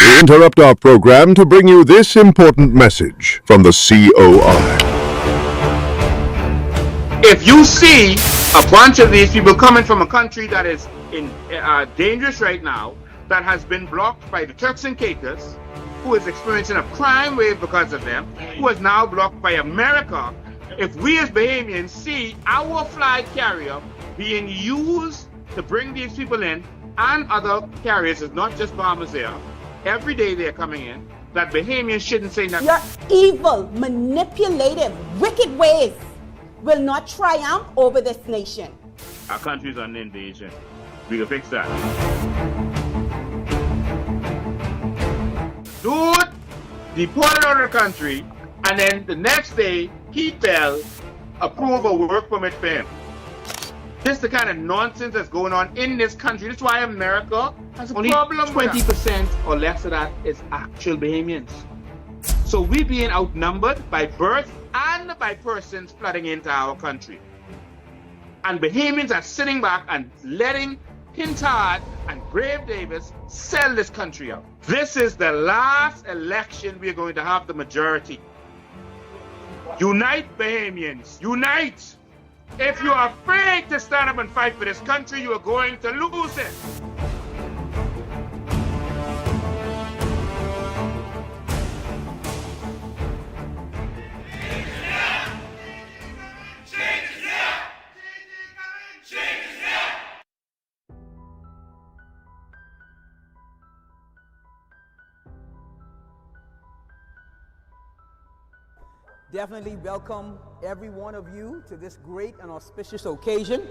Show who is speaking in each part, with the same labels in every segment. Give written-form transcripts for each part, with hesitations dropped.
Speaker 1: We interrupt our program to bring you this important message from the COI.
Speaker 2: If you see a bunch of these people coming from a country that is in dangerous right now, that has been blocked by the Turks and Caicos, who is experiencing a crime wave because of them, who is now blocked by America, if we as Bahamians see our flag carrier being used to bring these people in, and other carriers, it's not just Bahamas Air, every day they're coming in, that Bahamians shouldn't say nothing.
Speaker 3: Your evil, manipulative, wicked ways will not triumph over this nation.
Speaker 2: Our country's under invasion. We can fix that. Dude deported out of the country, and then the next day, he fell, approve a work permit for him. This is the kind of nonsense that's going on in this country. That's why America has a problem. 20% or less of that is actual Bahamians. So we're being outnumbered by birth and by persons flooding into our country. And Bahamians are sitting back and letting Pintard and Brave Davis sell this country out. This is the last election we're going to have the majority. Unite, Bahamians, unite! If you are afraid to stand up and fight for this country, you are going to lose it.
Speaker 4: Definitely welcome every one of you to this great and auspicious occasion.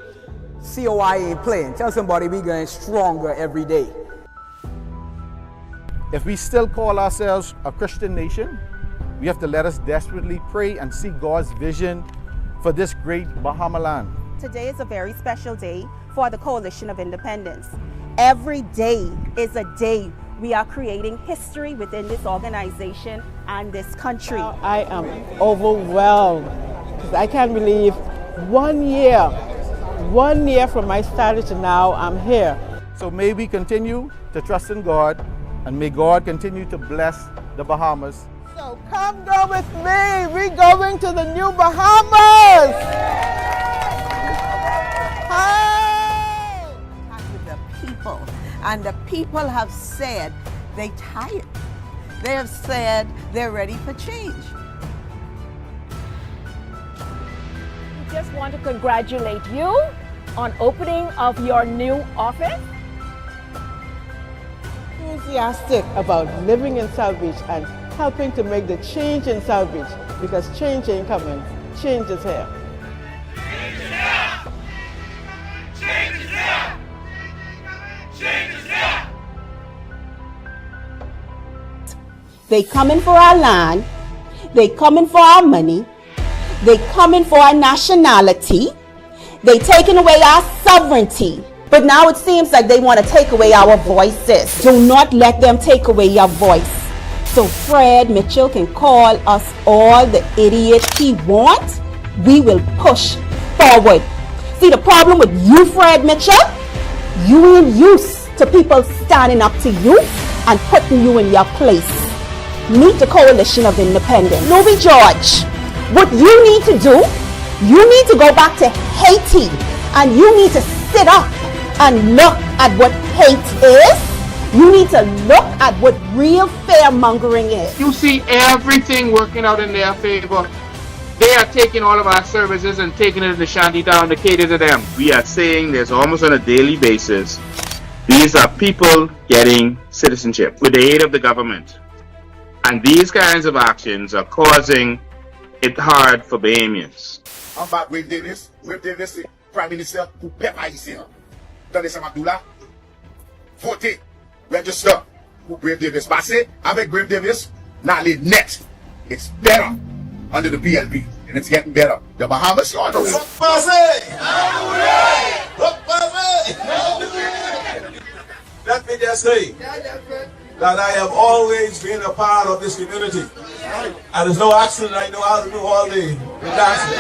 Speaker 4: COI ain't playing. Tell somebody we're getting stronger every day.
Speaker 5: If we still call ourselves a Christian nation, we have to let us desperately pray and seek God's vision for this great Bahama land.
Speaker 3: Today is a very special day for the Coalition of Independence. Every day is a day we are creating history within this organization and this country.
Speaker 6: I am overwhelmed. I can't believe 1 year from my started to now, I'm here.
Speaker 5: So may we continue to trust in God, and may God continue to bless the Bahamas.
Speaker 6: So come go with me. We're going to the new Bahamas. Hi.
Speaker 7: With the people, and the people have said they tired. They have said they're ready for change.
Speaker 8: We just want to congratulate you on opening of your new office.
Speaker 6: Enthusiastic about living in South Beach and helping to make the change in South Beach, because change ain't coming, change is here.
Speaker 9: Change is here! Change is here! Change is here!
Speaker 3: They coming for our land, they coming for our money, they coming for our nationality, they taking away our sovereignty. But now it seems like they want to take away our voices. Do not let them take away your voice. So Fred Mitchell can call us all the idiots he wants. We will push forward. See, the problem with you, Fred Mitchell, you ain't used to people standing up to you and putting you in your place. Meet the Coalition of Independence. Louis George, what you need to do, you need to go back to Haiti and you need to sit up and look at what hate is. You need to look at what real fear-mongering is.
Speaker 2: You see everything working out in their favor. They are taking all of our services and taking it to Shantytown to cater to them. We are saying this almost on a daily basis. These are people getting citizenship with the aid of the government. And these kinds of actions are causing it hard for Bahamians.
Speaker 10: I'm about Brave Davis, Prime Minister, who pepper ici. Dans les Samadula, votez, register pour Brave Davis. Passez avec Brave Davis, now les net. It's better under the PLP, and it's getting better. The Bahamas, you all know.
Speaker 11: Let me just say that I have always been a part of this community. And there's no accident I know how to do all the dancing.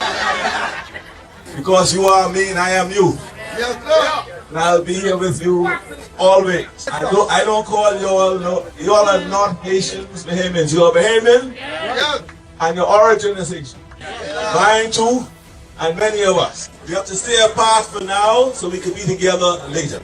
Speaker 11: Because you are me and I am you.
Speaker 10: Yes, sir.
Speaker 11: and I'll be here with you always. I don't call you all, no, you all are not Haitians, Bahamians. You are Bahamian, and your origin is Haitian. Mine too, and many of us. We have to stay apart for now so we can be together later.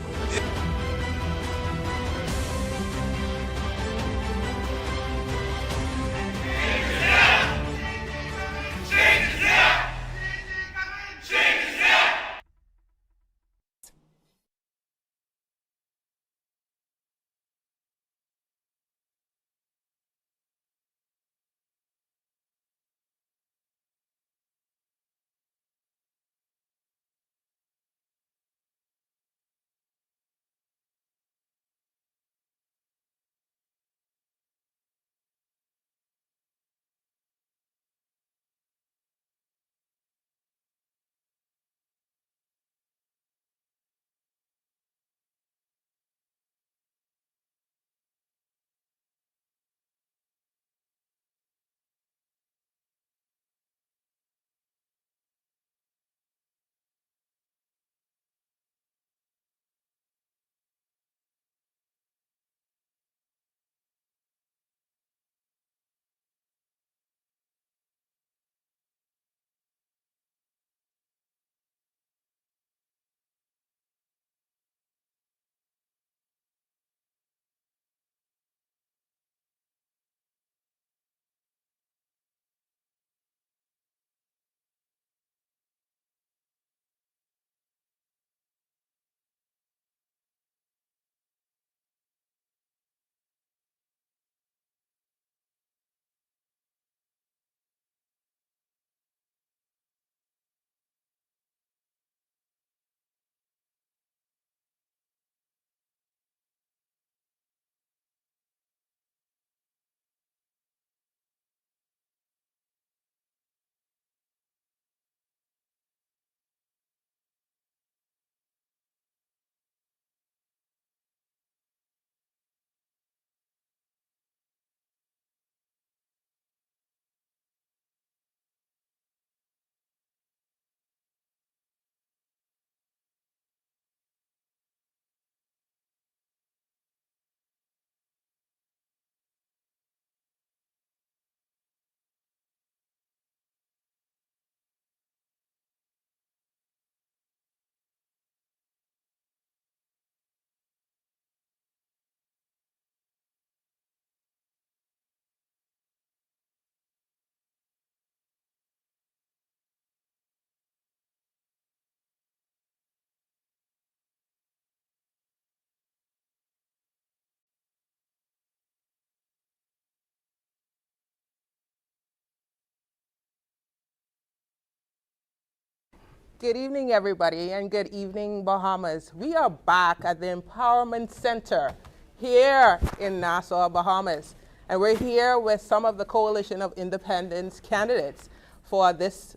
Speaker 12: Good evening, everybody, and good evening, Bahamas. We are back at the Empowerment Center here in Nassau, Bahamas. And we're here with some of the Coalition of Independence candidates for this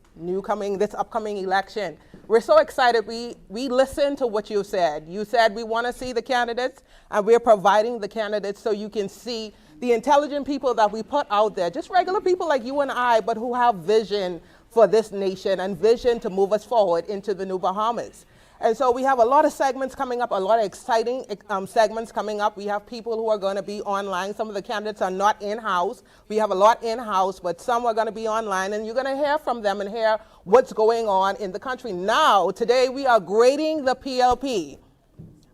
Speaker 12: upcoming election. We're so excited. We listened to what you said. You said we want to see the candidates, and we're providing the candidates so you can see the intelligent people that we put out there, just regular people like you and I, but who have vision for this nation and vision to move us forward into the new Bahamas. And so we have a lot of segments coming up, a lot of exciting segments coming up. We have people who are going to be online. Some of the candidates are not in-house. We have a lot in-house, but some are going to be online, and you're going to hear from them and hear what's going on in the country. Now, today we are grading the PLP.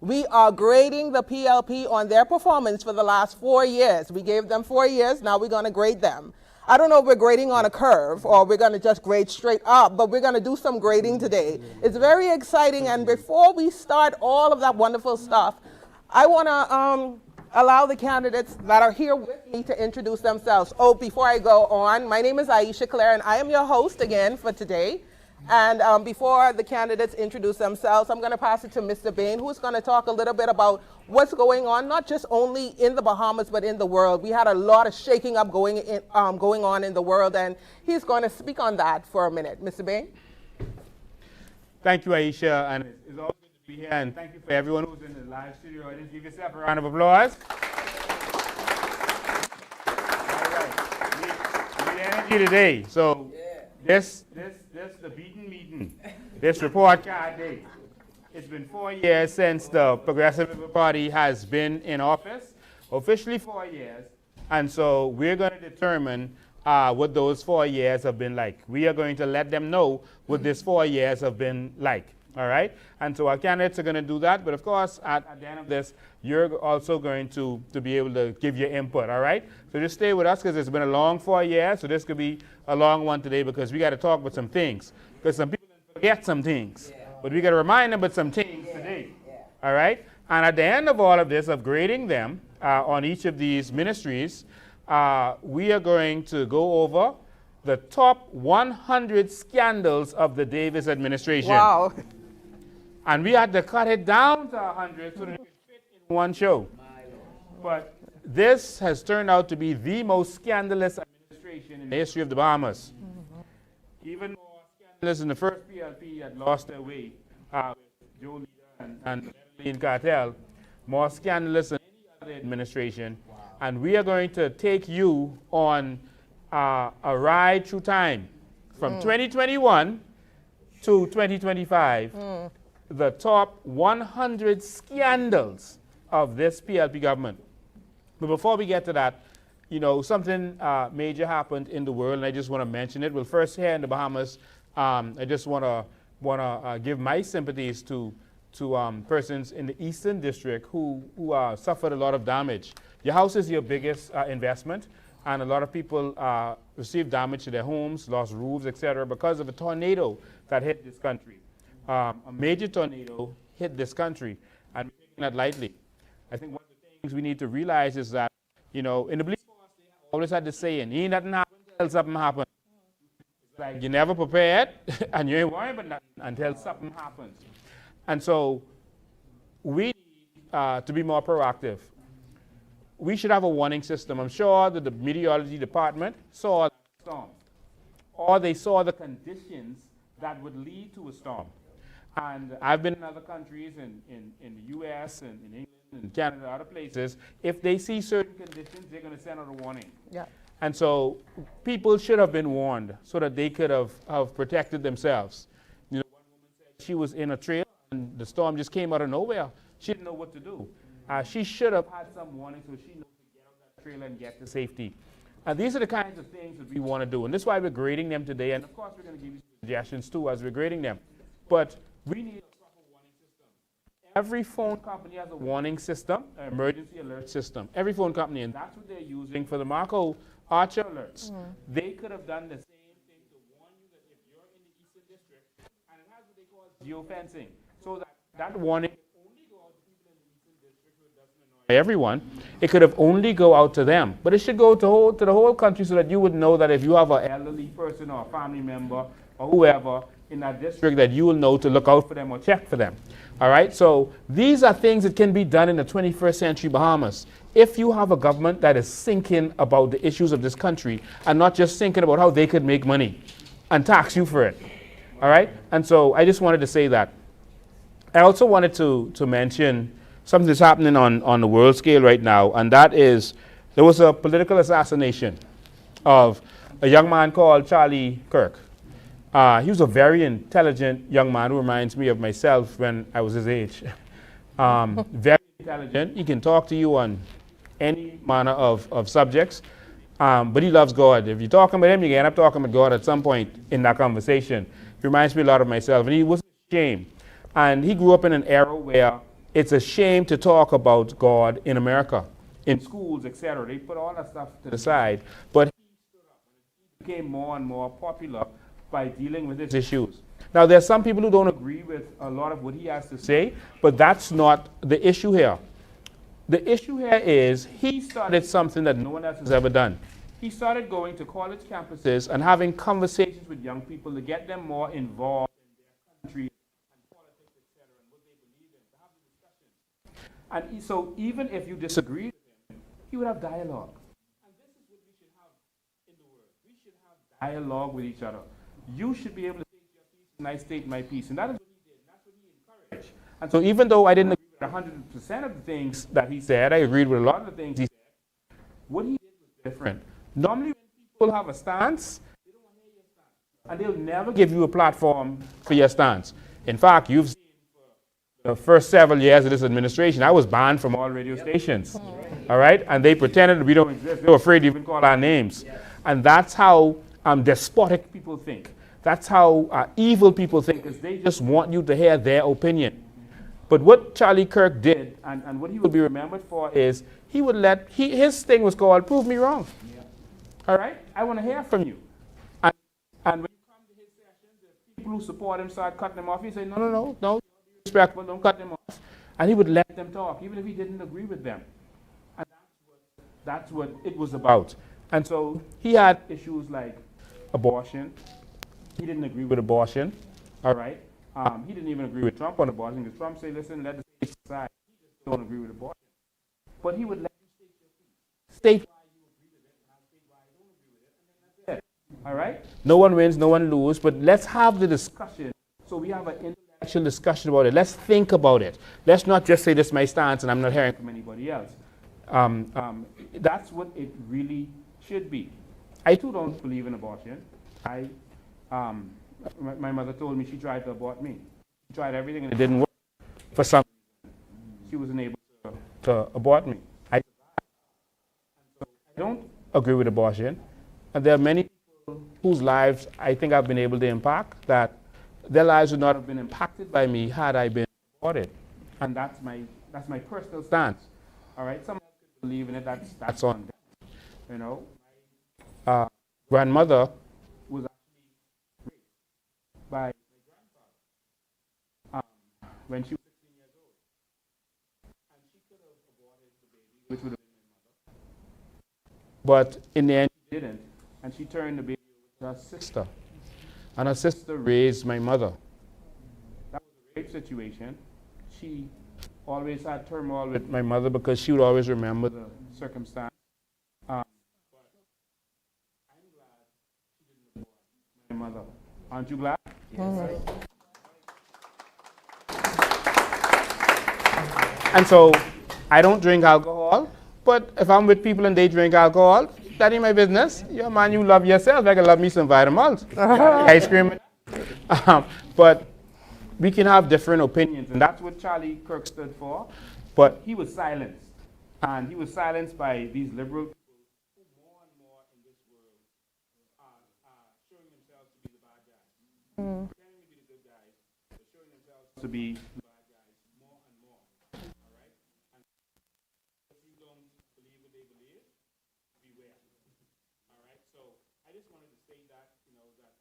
Speaker 12: We are grading the PLP on their performance for the last 4 years. We gave them 4 years, now we're going to grade them. I don't know if we're grading on a curve or we're going to just grade straight up, but we're going to do some grading today. It's very exciting, and before we start all of that wonderful stuff, I want to allow the candidates that are here with me to introduce themselves. Oh, before I go on, my name is Aisha Claire, and I am your host again for today. And before the candidates introduce themselves, I'm going to pass it to Mr. Bain, who's going to talk a little bit about what's going on, not just only in the Bahamas, but in the world. We had a lot of shaking up going on in the world, and he's going to speak on that for a minute. Mr. Bain?
Speaker 13: Thank you, Aisha, and it's always good to be here, and thank you for everyone who's in the live studio audience. Give yourself a round of applause. All right, we need energy today, so this the beaten meeting, this report card day. It's been 4 years since the Progressive Labour Party has been in office, officially 4 years. And so we're going to determine what those 4 years have been like. We are going to let them know what this 4 years have been like. All right? And so our candidates are going to do that. But of course, at the end of this, you're also going to be able to give your input. All right? So just stay with us because it's been a long 4 years. So this could be a long one today because we got to talk about some things. Because some people forget some things. But we got to remind them about some things today. All right? And at the end of all of this, of grading them on each of these ministries, we are going to go over the top 100 scandals of the Davis administration.
Speaker 12: Wow.
Speaker 13: And we had to cut it down to 100 so that it could fit in one show. But this has turned out to be the most scandalous administration in the history of the Bahamas. Even more scandalous than the first PLP had lost their way with Joe Leader and the Medellin cartel. More scandalous than any other administration. And we are going to take you on a ride through time from 2021 to 2025. The top 100 scandals of this PLP government. But before we get to that, you know, something major happened in the world, and I just want to mention it. Well, first here in the Bahamas, I just want to give my sympathies to persons in the Eastern District who suffered a lot of damage. Your house is your biggest investment, and a lot of people received damage to their homes, lost roofs, etc., because of a tornado that hit this country. A major tornado hit this country, and we're taking that lightly. I think one of the things we need to realize is that, you know, in the police force, they always had this saying, ain't nothing happen until something happens. It's like you're never prepared, and you ain't worried about nothing until something happens. And so we need to be more proactive. We should have a warning system. I'm sure that the meteorology department saw the storm, or they saw the conditions that would lead to a storm. And I've been in other countries, in the US and in England and Canada, other places. If they see certain conditions, they're going to send out a warning.
Speaker 12: Yeah.
Speaker 13: And so people should have been warned so that they could have protected themselves. You know, one woman said she was in a trailer and the storm just came out of nowhere. She didn't know what to do. She should have had some warning so she knows to get out of that trailer and get to safety. These are the kinds of things that we want to do. And this is why we're grading them today. And of course, we're going to give you suggestions too as we're grading them. But we need a proper warning system. Every phone company has a warning system, an emergency alert system. Every phone company, and that's what they're using for the Marco Archer alerts. They could have done the same thing to warn you that if you're in the Eastern District, and it has what they call geofencing, so that warning can only go out to people in the Eastern District who it doesn't annoy everyone. It could have only go out to them. But it should go to the whole country so that you would know that if you have an elderly person or a family member or whoever in that district, that you will know to look out for them or check for them. All right? So these are things that can be done in the 21st century Bahamas. If you have a government that is thinking about the issues of this country and not just thinking about how they could make money and tax you for it. All right? And so I just wanted to say that. I also wanted to mention something that's happening on the world scale right now, and that is there was a political assassination of a young man called Charlie Kirk. He was a very intelligent young man who reminds me of myself when I was his age. Very intelligent. He can talk to you on any manner of subjects, but he loves God. If you're talking about him, you end up talking about God at some point in that conversation. He reminds me a lot of myself, and he wasn't ashamed. And he grew up in an era where it's a shame to talk about God in America, in schools, etc. They put all that stuff to the side, but he stood up and he became more and more popular by dealing with these issues. Now, there are some people who don't agree with a lot of what he has to say, but that's not the issue here. The issue here is he started something that no one else has ever done. He started going to college campuses and having conversations with young people to get them more involved in their country and politics, etc., and what they believe in, to have the discussions. And so even if you disagree with him, he would have dialogue. And this is what we should have in the world. We should have dialogue with each other. You should be able to state your piece and I state my piece. And that is what he did. That's what he encouraged. And so even though I didn't agree with 100% of the things that he said, I agreed with a lot of the things he said, what he did was different. Normally when people have a stance, they don't want to hear your stance. And they'll never give you a platform for your stance. In fact, you've seen for the first several years of this administration, I was banned from all radio stations. All right? And they pretended we don't exist. They were afraid to even call our names. And that's how despotic people think. That's how evil people think, because they just want you to hear their opinion. But what Charlie Kirk did, and what he will be remembered for, is he would his thing was called Prove Me Wrong. Yeah. All right? I want to hear from you. And when you come to his sessions, the people who support him start cutting him off. He say, no, be respectful, don't cut them off. And he would let them talk, even if he didn't agree with them. And that's what it was about. And so he had issues like abortion. He didn't agree with abortion. All right? He didn't even agree with Trump on abortion, because Trump said, listen, let the state decide. He just don't agree with abortion. But he would let you state your piece. State why you agree with it, and I'll state why I don't agree with it, and then that's it. All right? No one wins, no one loses, but let's have the discussion so we have an intellectual discussion about it. Let's think about it. Let's not just say this is my stance and I'm not hearing from anybody else. That's what it really should be. I too don't believe in abortion. My mother told me she tried to abort me. She tried everything and it didn't work. For some reason, she wasn't able to abort me. I don't agree with abortion. And there are many people whose lives I think I've been able to impact, that their lives would not have been impacted by me had I been aborted. And that's my personal stance. All right? Some people believe in it, that's on them. You know? My grandmother was by my grandfather when she was 16 years old. And she could have aborted the baby, which would have been my mother. But in the end, she didn't. And she turned the baby over to her sister. And her sister raised my mother. That was a rape situation. She always had turmoil with my mother because she would always remember the circumstance. But I'm glad she didn't abort my mother. Aren't you glad? Yes. And so, I don't drink alcohol, but if I'm with people and they drink alcohol, that ain't my business. You're a man, you love yourself. I can love me some vitamins, ice cream. But we can have different opinions, and that's what Charlie Kirk stood for. But he was silenced. And he was silenced by these liberal people who more and more in this world are showing themselves to be the bad guys. Pretending to be the good guys, but showing themselves to be the bad guys more and more. All right? And if you don't believe what they believe, beware. All right? So I just wanted to say that, that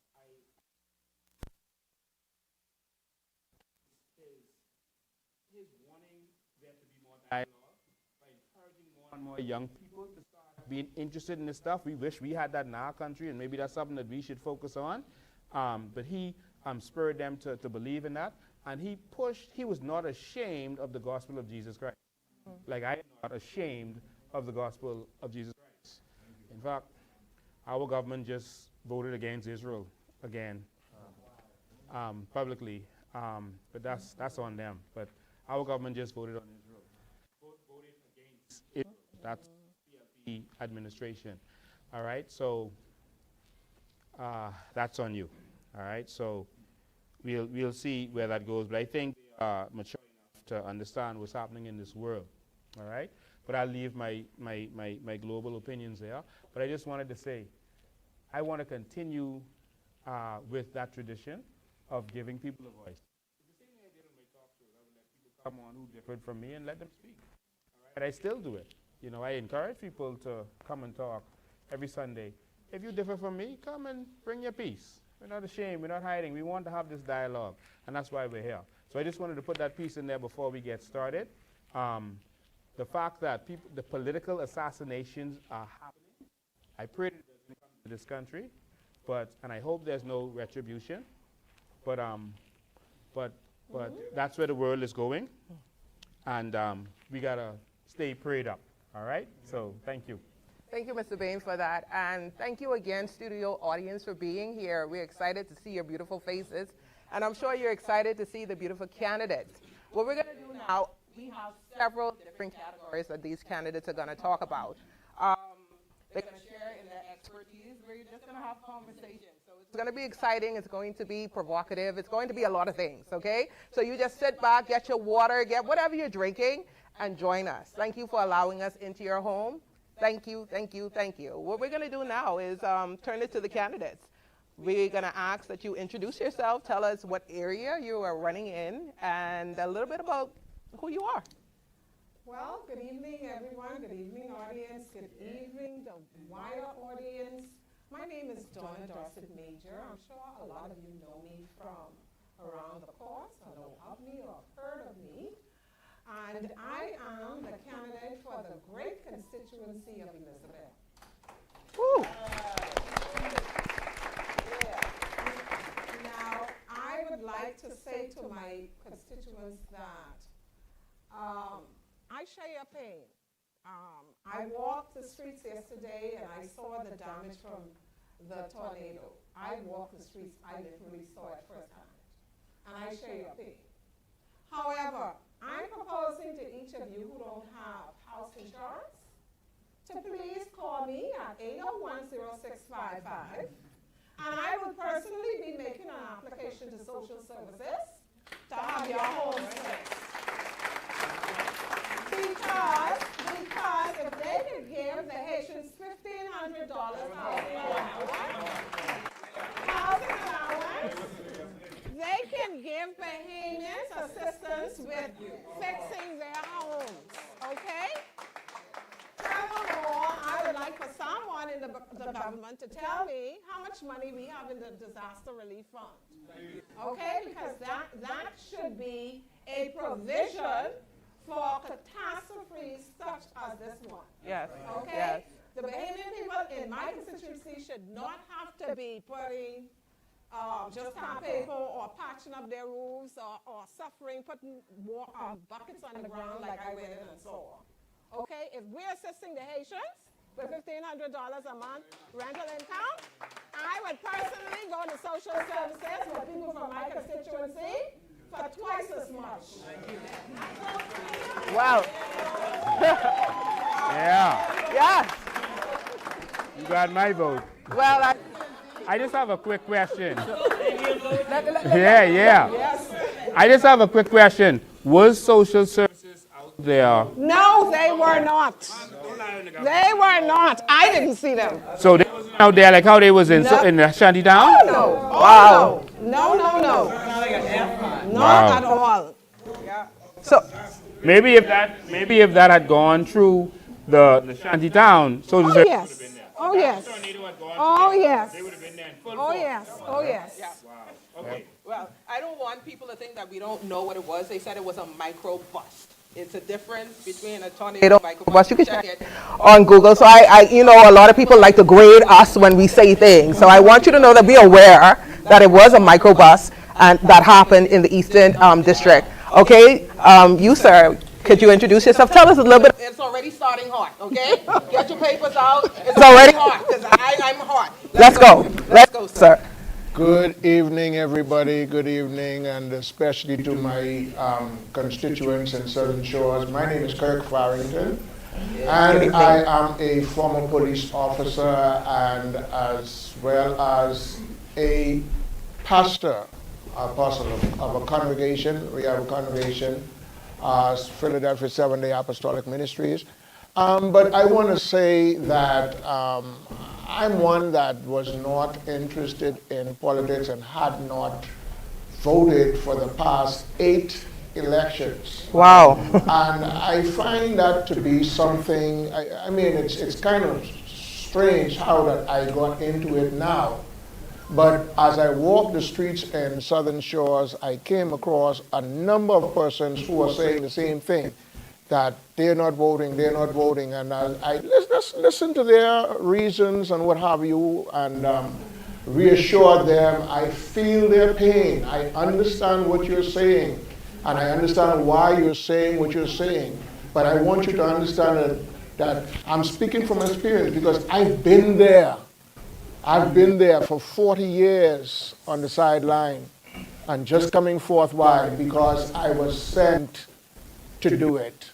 Speaker 13: his wanting there to be more dialogue by encouraging more and more young people to start being interested in this stuff. We wish we had that in our country, and maybe that's something that we should focus on. But he spurred them to believe in that. And he was not ashamed of the gospel of Jesus Christ. Like I am not ashamed of the gospel of Jesus Christ. In fact, our government just voted against Israel again, publicly. But that's on them. But our government just voted on Israel. Voted against Israel. That's the administration. All right, so that's on you. All right, so we'll see where that goes. But I think they are mature enough to understand what's happening in this world. All right, but I'll leave my global opinions there. But I just wanted to say, I want to continue with that tradition of giving people a voice. The same way I did on my talk shows, I would let people come on who differed from me and let them speak. All right? I still do it. I encourage people to come and talk every Sunday. If you differ from me, come and bring your piece. We're not ashamed. We're not hiding. We want to have this dialogue, and that's why we're here. So I just wanted to put that piece in there before we get started. The fact that the political assassinations are happening, I pray that it doesn't come to this country, and I hope there's no retribution. But that's where the world is going, and we gotta stay prayed up. All right. So thank you.
Speaker 12: Thank you, Mr. Bain, for that, and thank you again, studio audience, for being here. We're excited to see your beautiful faces, and I'm sure you're excited to see the beautiful candidates. What we're gonna do now, we have several different categories that these candidates are gonna talk about. They're gonna share in their expertise. We're just going to have conversation. So it's going to be exciting. It's going to be provocative. It's going to be a lot of things, okay? So you just sit back, get your water, get whatever you're drinking, and join us. Thank you for allowing us into your home. Thank you, thank you, thank you. What we're going to do now is turn it to the candidates. We're going to ask that you introduce yourself, tell us what area you are running in, and a little bit about who you are.
Speaker 14: Well, good evening, everyone. Good evening, audience. Good evening, the wider audience. My name is Donna Dorset Major. I'm sure a lot of you know me from around the course, or know of me or heard of me. And I am the candidate for the great constituency of Elizabeth.
Speaker 12: Woo.
Speaker 14: Now, I would like to say to my constituents that I share your pain. I walked the streets yesterday and I saw the damage from the tornado. I walked the streets, I literally saw it firsthand. And I share your pain. However, I'm proposing to each of you who don't have house insurance to please call me at 801-0655. And I will personally be making an application to social services to have your home fixed. Because if they could give the Haitians $1,500 housing allowance, they can give Bahamians assistance with fixing their homes, okay? Furthermore, I would like for someone in the government to tell me how much money we have in the disaster relief fund, okay? Because that should be a provision for catastrophes such as this one.
Speaker 12: Yes.
Speaker 14: Okay?
Speaker 12: Yes.
Speaker 14: The Bahamian people in my constituency should not have to be putting just tar paper or patching up their roofs or suffering, putting buckets on the ground like I went in and saw. Okay? If we're assisting the Haitians with $1,500 a month rental income, I would personally go to social services with people from my constituency for twice as much.
Speaker 12: Wow.
Speaker 13: Yeah.
Speaker 12: Yes.
Speaker 13: You got my vote.
Speaker 12: Well,
Speaker 13: I just have a quick question.
Speaker 12: Yeah.
Speaker 13: Yes. I just have a quick question. Was social services out there?
Speaker 14: No, they were not. They were not. I didn't see them.
Speaker 13: So they wasn't out there like how they was in the Shantytown?
Speaker 14: Oh, no.
Speaker 13: Wow.
Speaker 14: No. Not
Speaker 13: Wow.
Speaker 14: at all.
Speaker 12: So
Speaker 13: maybe if that had gone through the Shantytown, social services
Speaker 14: yes.
Speaker 13: would have been there.
Speaker 14: Oh, yes. Oh, yes.
Speaker 13: They would have been there in full
Speaker 14: Oh,
Speaker 13: force.
Speaker 14: yes. Oh, yes.
Speaker 13: Wow. Okay.
Speaker 12: Well, I don't want people to think that we don't know what it was. They said it was a microbust. It's a difference between a tornado and a microbust. You can check it on Google. So a lot of people like to grade us when we say things. So I want you to know that be aware that it was a microbust and that happened in the Eastern District. Okay, you sir, could you introduce yourself? Tell us a little bit. It's already starting hot, okay? Get your papers out. It's already hot because I'm hot. Let's go, sir.
Speaker 15: Good evening, everybody. Good evening, and especially to my constituents in Southern Shores. My name is Kirk Farrington, and I am a former police officer and as well as a pastor, apostle of a congregation. We have a congregation, Philadelphia Seventh-day Apostolic Ministries. But I want to say that I'm one that was not interested in politics and had not voted for the past 8 elections.
Speaker 12: Wow.
Speaker 15: And I find that to be something, I mean, it's kind of strange how that I got into it now. But as I walked the streets in Southern Shores, I came across a number of persons who were saying the same thing, that they're not voting, and I let's listen to their reasons and what have you, and reassure them. I feel their pain. I understand what you're saying, and I understand why you're saying what you're saying. But I want you to understand that I'm speaking from experience because I've been there. I've been there for 40 years on the sideline, and just coming forth. Why? Because I was sent to do it.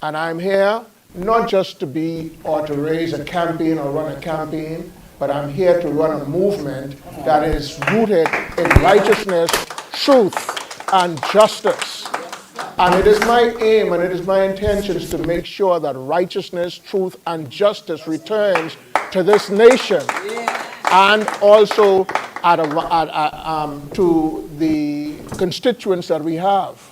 Speaker 15: And I'm here not just to be or to raise a campaign or run a campaign, but I'm here to run a movement that is rooted in righteousness, truth, and justice. And it is my aim and it is my intentions to make sure that righteousness, truth, and justice returns to this nation and also to the constituents that we have.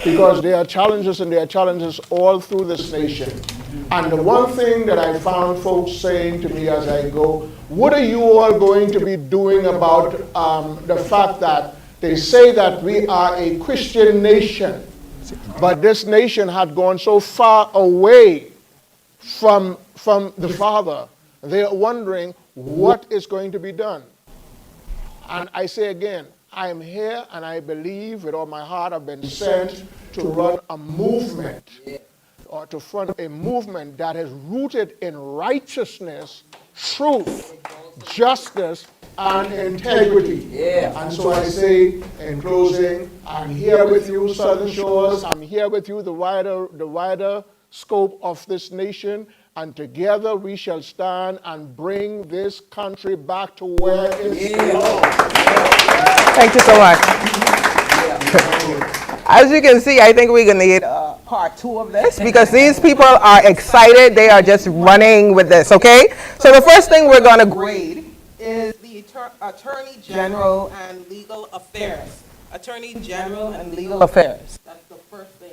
Speaker 15: Because there are challenges and there are challenges all through this nation. And the one thing that I found folks saying to me as I go, what are you all going to be doing about the fact that they say that we are a Christian nation, but this nation had gone so far away from the Father. They are wondering what is going to be done. And I say again, I am here and I believe with all my heart I've been sent to run a movement or to front a movement that is rooted in righteousness, truth, justice, and integrity. And so I say in closing, I'm here with you, Southern Shores. I'm here with you, the wider scope of this nation. And together we shall stand and bring this country back to where it belongs.
Speaker 12: Thank you so much. As you can see, I think we're going to need part 2 of this because these people are excited. They are just running with this, okay? So the first thing we're going to grade is the Attorney General and Legal Affairs. Attorney General and Legal Affairs. That's the first thing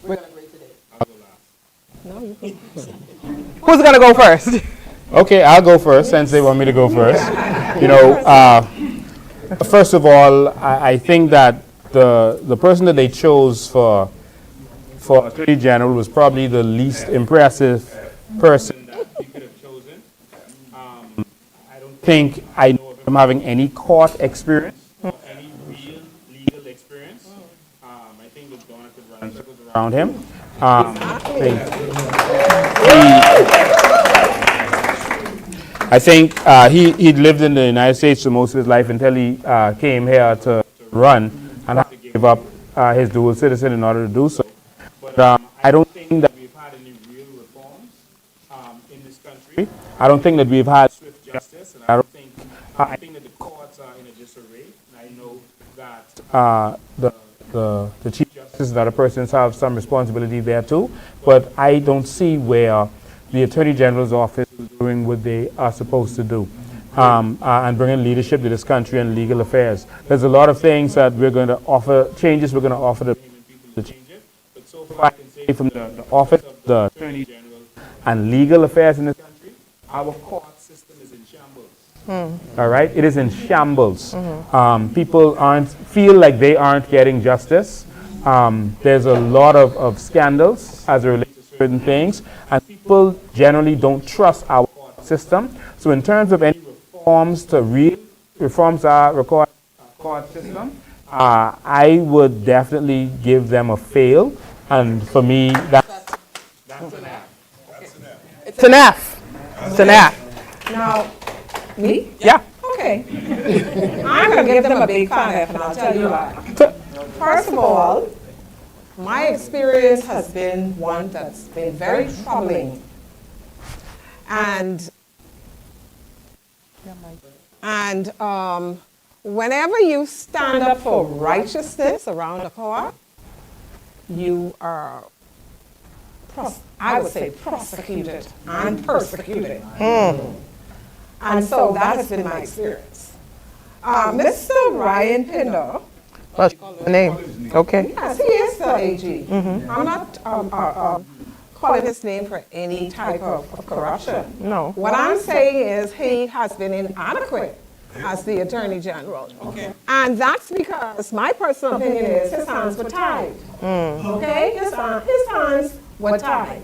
Speaker 12: we're going to grade today. No, you can. Who's going to go first?
Speaker 13: Okay, I'll go first since they want me to go first. You know, first of all, I think that the person that they chose for Attorney General was probably the least impressive person that you could have chosen. I don't think I know of him having any court experience or any real legal experience. I think that Donna could run circles around him. I think he'd lived in the United States for most of his life until he came here to run and had to give up his dual citizen in order to do so. But I don't think that we've had any real reforms in this country. I don't think that we've had swift justice, and I think that the courts are in a disarray. And I know that the Chief Justice and other persons have some responsibility there too. But I don't see where the Attorney General's office is doing what they are supposed to do and bringing leadership to this country and legal affairs. There's a lot of things that we're going to offer, changes we're going to offer the people to change it. But so far I can say from the office of the Attorney General and legal affairs in this country, our court system is in shambles. All right? It is in shambles. People feel like they aren't getting justice. There's a lot of scandals as it relates to certain things, and people generally don't trust our court system. So in terms of any reforms to reforms our court system, I would definitely give them a fail. And for me, that's an F.
Speaker 12: It's an F. It's an F.
Speaker 14: Now, me?
Speaker 12: Yeah.
Speaker 14: Okay. I'm going to give them a big fat F, and I'll tell you why. First of all, my experience has been one that's been very troubling. And whenever you stand up for righteousness around the court, you are, I would say, prosecuted and persecuted. And so that has been my experience. Mr. Ryan Pinder.
Speaker 12: What's the name? Okay.
Speaker 14: Yes, he is the AG. I'm not calling his name for any type of corruption.
Speaker 12: No.
Speaker 14: What I'm saying is he has been inadequate as the Attorney General. Okay. And that's because my personal opinion is his hands were tied. Okay? His hands were tied.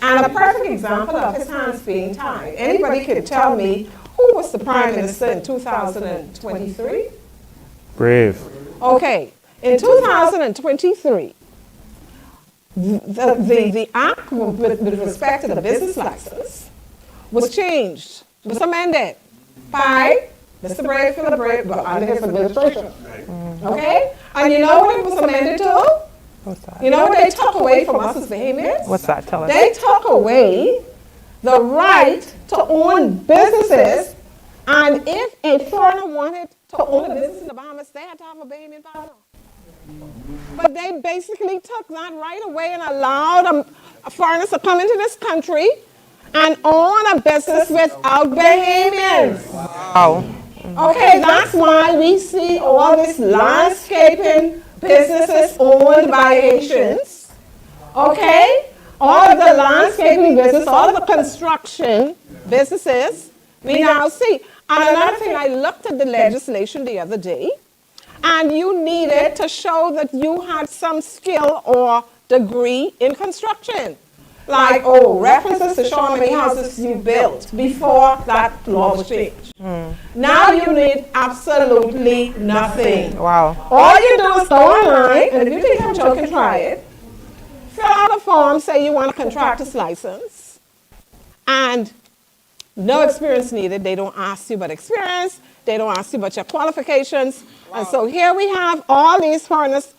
Speaker 14: And a perfect example of his hands being tied. Anybody could tell me who was the Prime Minister in 2023?
Speaker 13: Brave.
Speaker 14: Okay. In 2023, the act with respect to the business license was changed, was amended by Mr. Brave, Philip Brave, under his administration. Okay? And you know what it was amended to?
Speaker 4: What's that?
Speaker 14: You know what they took away from us as Bahamians?
Speaker 4: What's that? Tell us.
Speaker 14: They took away the right to own businesses, and if a foreigner wanted to own a business in the Bahamas, they had to have a Bahamian partner. But they basically took that right away and allowed foreigners to come into this country and own a business without Bahamians.
Speaker 4: Wow.
Speaker 14: Okay, that's why we see all these landscaping businesses owned by Haitians. Okay? All of the landscaping business, all of the construction businesses, we now see. And another thing, I looked at the legislation the other day, and you needed to show that you had some skill or degree in construction. Like, references to show how many houses you built before that law was changed. Now you need absolutely nothing.
Speaker 4: Wow.
Speaker 14: All you do is go online, and if you think I'm joking, try it. Fill out a form, say you want a contractor's license, and no experience needed. They don't ask you about experience. They don't ask you about your qualifications. Wow. And so here we have all these foreigners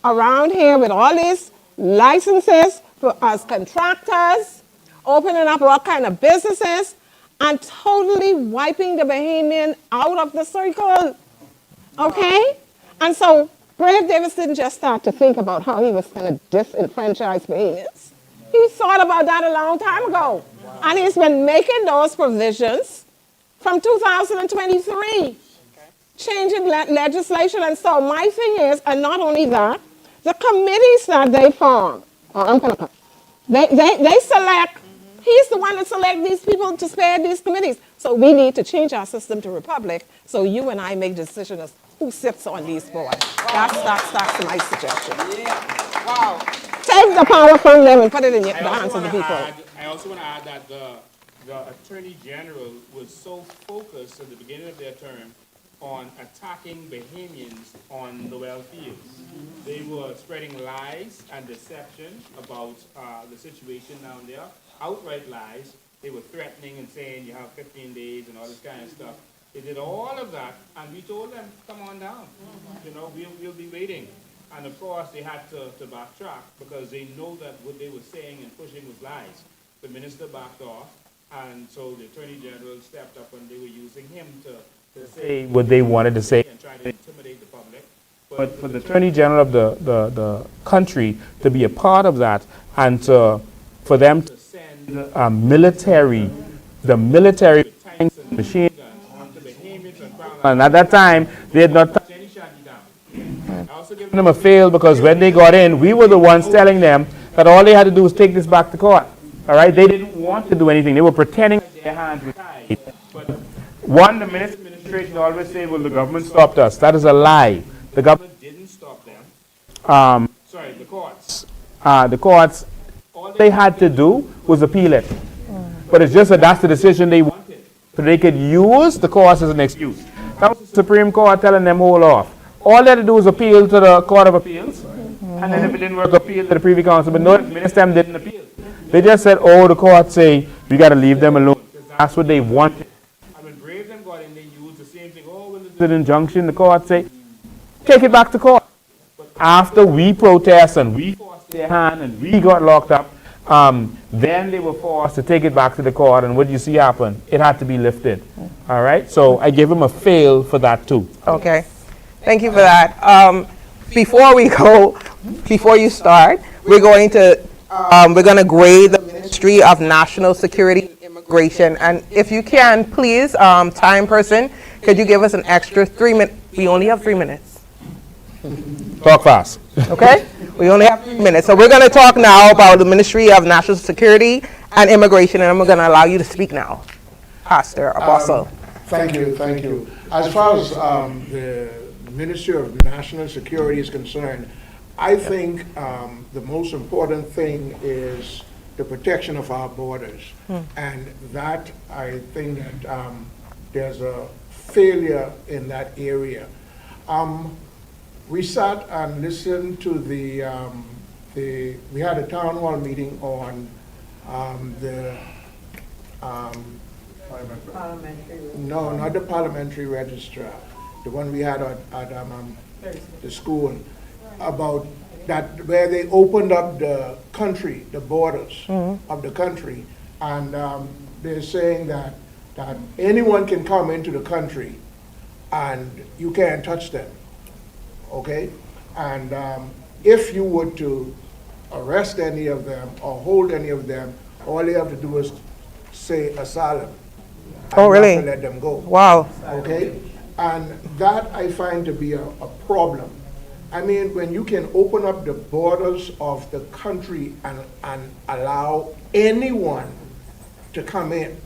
Speaker 14: around here with all these licenses for as contractors, opening up all kind of businesses, and totally wiping the Bahamian out of the circle. Okay? And so Brave Davis didn't just start to think about how he was going to disenfranchise Bahamians. He thought about that a long time ago. Wow. And he's been making those provisions from 2023, changing legislation. And so my thing is, and not only that, the committees that they form, they select, he's the one that selects these people to spare these committees. So we need to change our system to republic so you and I make decisions as who sits on these boards. Wow. That's my suggestion.
Speaker 13: Yeah. Wow.
Speaker 14: Take the power from them and put it in the hands of the people.
Speaker 13: I also want to add that the Attorney General was so focused at the beginning of their term on attacking Bahamians on the well fields. They were spreading lies and deception about the situation down there, outright lies. They were threatening and saying you have 15 days and all this kind of stuff. They did all of that, and we told them, come on down. You know, we'll be waiting. And of course, they had to backtrack because they know that what they were saying and pushing was lies. The minister backed off, and so the Attorney General stepped up and they were using him to say what they wanted to say and try to intimidate the public. But for the Attorney General of the country to be a part of that and for them to send the military tanks and machine guns onto Bahamians and Crown Island. And at that time, they had not touched any shanty down. I also gave them a fail because when they got in, we were the ones telling them that all they had to do was take this back to court. All right? They didn't want to do anything. They were pretending that their hands were tied. But one, the administration always say, well, the government stopped us. That is a lie. The government didn't stop them. The courts. The courts, all they had to do was appeal it. But it's just that that's the decision they wanted. So they could use the courts as an excuse. That was the Supreme Court telling them hold off. All they had to do was appeal to the Court of Appeals. And then if it didn't work, appeal to the Privy Council. But no, the minister didn't appeal. They just said, oh, the court say, we got to leave them alone. That's what they wanted. And when Brave them got in, they used the same thing. Oh, well, it's an injunction. The court say, take it back to court. But after we protest and we forced their hand and we got locked up, then they were forced to take it back to the court. And what do you see happen? It had to be lifted. All right? So I gave him a fail for that too.
Speaker 12: Okay. Thank you for that. Before you start, we're going to grade the Ministry of National Security and Immigration. And if you can, please, time person, could you give us an extra 3 minutes? We only have 3 minutes.
Speaker 13: Talk fast.
Speaker 12: Okay? We only have 3 minutes. So we're going to talk now about the Ministry of National Security and Immigration, and I'm going to allow you to speak now. Pastor, Apostle.
Speaker 15: Thank you. As far as the Ministry of National Security is concerned, I think the most important thing is the protection of our borders. And that, I think that there's a failure in that area. We sat and listened to we had a town hall meeting on no, not the parliamentary registrar, the one we had at the school, about that where they opened up the country, the borders of the country, and they're saying that anyone can come into the country and you can't touch them, okay? And if you were to arrest any of them or hold any of them, all you have to do is say asylum.
Speaker 12: Oh, really?
Speaker 15: And let them go.
Speaker 12: Wow.
Speaker 15: Okay? And that I find to be a problem. I mean, when you can open up the borders of the country and allow anyone to come in,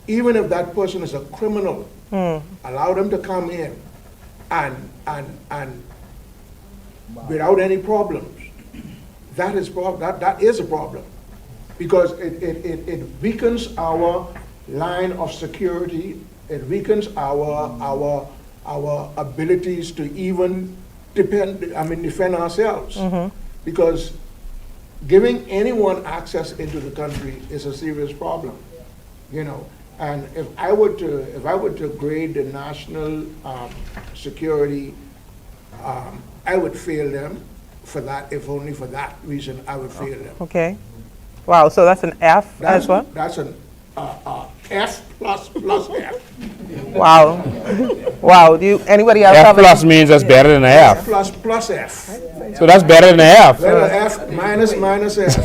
Speaker 15: even if that person is a criminal, allow them to come in and without any problems, that is a problem, because it weakens our line of security. It weakens our abilities to even defend ourselves, because giving anyone access into the country is a serious problem, you know. And if I were to grade the national security, I would fail them for that. If only for that reason, I would fail them.
Speaker 12: Okay. Wow. So that's an F as well.
Speaker 15: That's an F plus F.
Speaker 12: Wow. Wow. Do anybody else
Speaker 13: F
Speaker 12: have
Speaker 13: plus means that's better than an F.
Speaker 15: Plus F.
Speaker 13: So that's better than an F.
Speaker 15: Letter F minus F.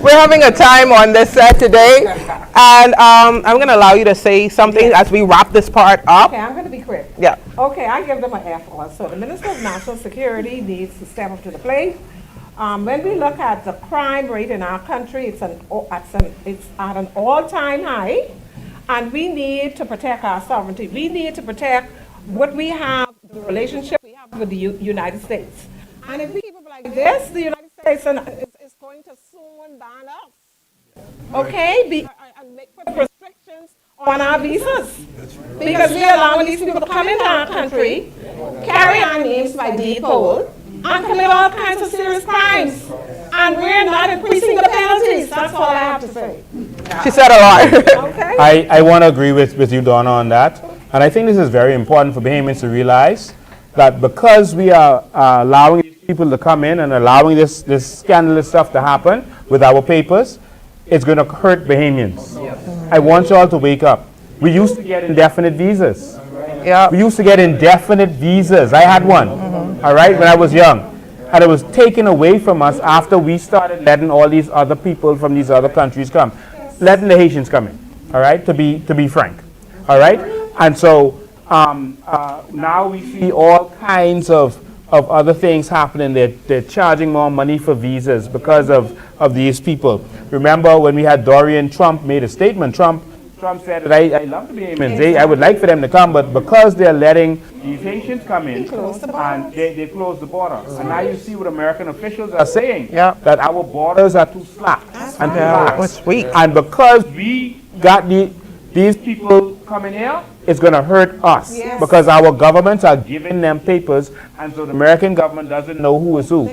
Speaker 12: We're having a time on this set today, and I'm going to allow you to say something as we wrap this part up.
Speaker 14: Okay, I'm going to be quick.
Speaker 12: Yeah.
Speaker 14: Okay, I give them an F also. The Minister of National Security needs to step up to the plate. When we look at the crime rate in our country, it's at an all-time high, and we need to protect our sovereignty. We need to protect what we have, the relationship we have with the United States. And if we keep it like this, the United States is going to soon ban us. Okay? And put restrictions on our visas. Because we're allowing these people to come into our country, carry our names by default, and commit all kinds of serious crimes. And we're not increasing the penalties. That's all I have to say.
Speaker 12: She said a lot.
Speaker 14: Okay?
Speaker 13: I want to agree with you, Donna, on that. And I think this is very important for Bahamians to realize that because we are allowing these people to come in and allowing this scandalous stuff to happen with our papers, it's going to hurt Bahamians. I want you all to wake up. We used to get indefinite visas.
Speaker 12: Yeah.
Speaker 13: We used to get indefinite visas. I had one, all right, when I was young. And it was taken away from us after we started letting all these other people from these other countries come. Letting the Haitians come in, all right, to be frank, all right? And so now we see all kinds of other things happening. They're charging more money for visas because of these people. Remember when we had Dorian Trump made a statement, Trump said that I love the Bahamians. I would like for them to come, but because they're letting these Haitians come in, and they close the border. And now you see what American officials are saying, that our borders are too slack and too lax. And because we got these people coming here, it's going to hurt us because our governments are giving them papers, and so the American government doesn't know who is who.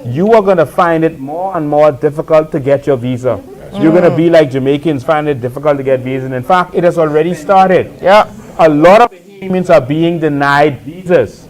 Speaker 13: You are going to find it more and more difficult to get your visa. You're going to be like Jamaicans, find it difficult to get visas. And in fact, it has already started. A lot of Bahamians are being denied visas.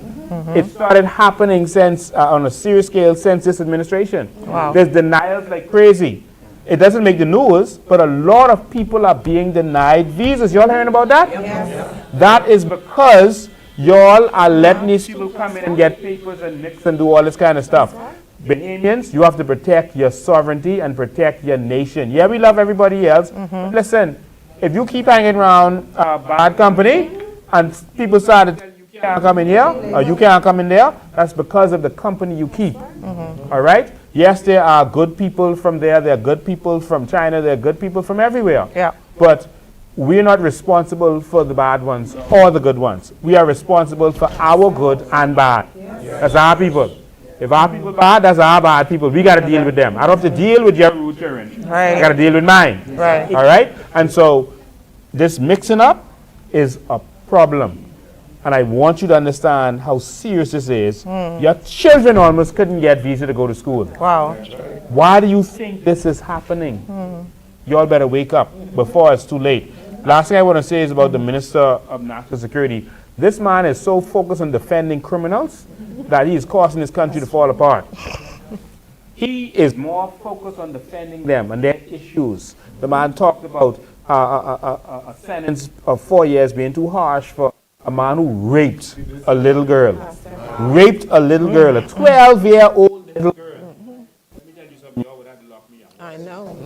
Speaker 13: It started happening since, on a serious scale, since this administration.
Speaker 12: Wow.
Speaker 13: There's denials like crazy. It doesn't make the news, but a lot of people are being denied visas. Y'all hearing about that?
Speaker 14: Yes.
Speaker 13: That is because y'all are letting these people come in and get papers and mix and do all this kind of stuff. Bahamians, you have to protect your sovereignty and protect your nation. Yeah, we love everybody else. But listen, if you keep hanging around bad company and people start to tell you can't come in here or you can't come in there, that's because of the company you keep. All right? Yes, there are good people from there. There are good people from China. There are good people from everywhere.
Speaker 12: Yeah.
Speaker 13: But we're not responsible for the bad ones or the good ones. We are responsible for our good and bad. That's our people. If our people bad, that's our bad people. We got to deal with them. I don't have to deal with your rude children.
Speaker 12: Right.
Speaker 13: I got to deal with mine.
Speaker 12: Right.
Speaker 13: All right? And so this mixing up is a problem. And I want you to understand how serious this is. Your children almost couldn't get visa to go to school.
Speaker 12: Wow.
Speaker 13: Why do you think this is happening? Y'all better wake up before it's too late. Last thing I want to say is about the Minister of National Security. This man is so focused on defending criminals that he is causing this country to fall apart. He is more focused on defending them and their issues. The man talked about a sentence of 4 years being too harsh for a man who raped a little girl. Raped a little girl, a 12-year-old little girl. Let me tell you something, y'all would have to lock me up.
Speaker 7: I know.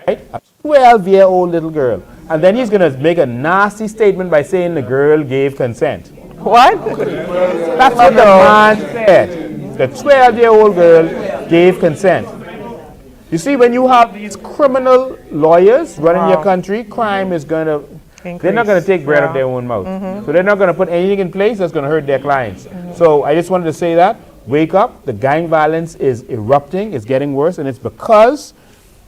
Speaker 13: Right? A 12-year-old little girl. And then he's going to make a nasty statement by saying the girl gave consent.
Speaker 12: What?
Speaker 13: That's what the man said. The 12-year-old girl gave consent. You see, when you have these criminal lawyers running your country, crime is going to, they're not going to take bread out of their own mouth. So they're not going to put anything in place that's going to hurt their clients. So I just wanted to say that. Wake up. The gang violence is erupting. It's getting worse. And it's because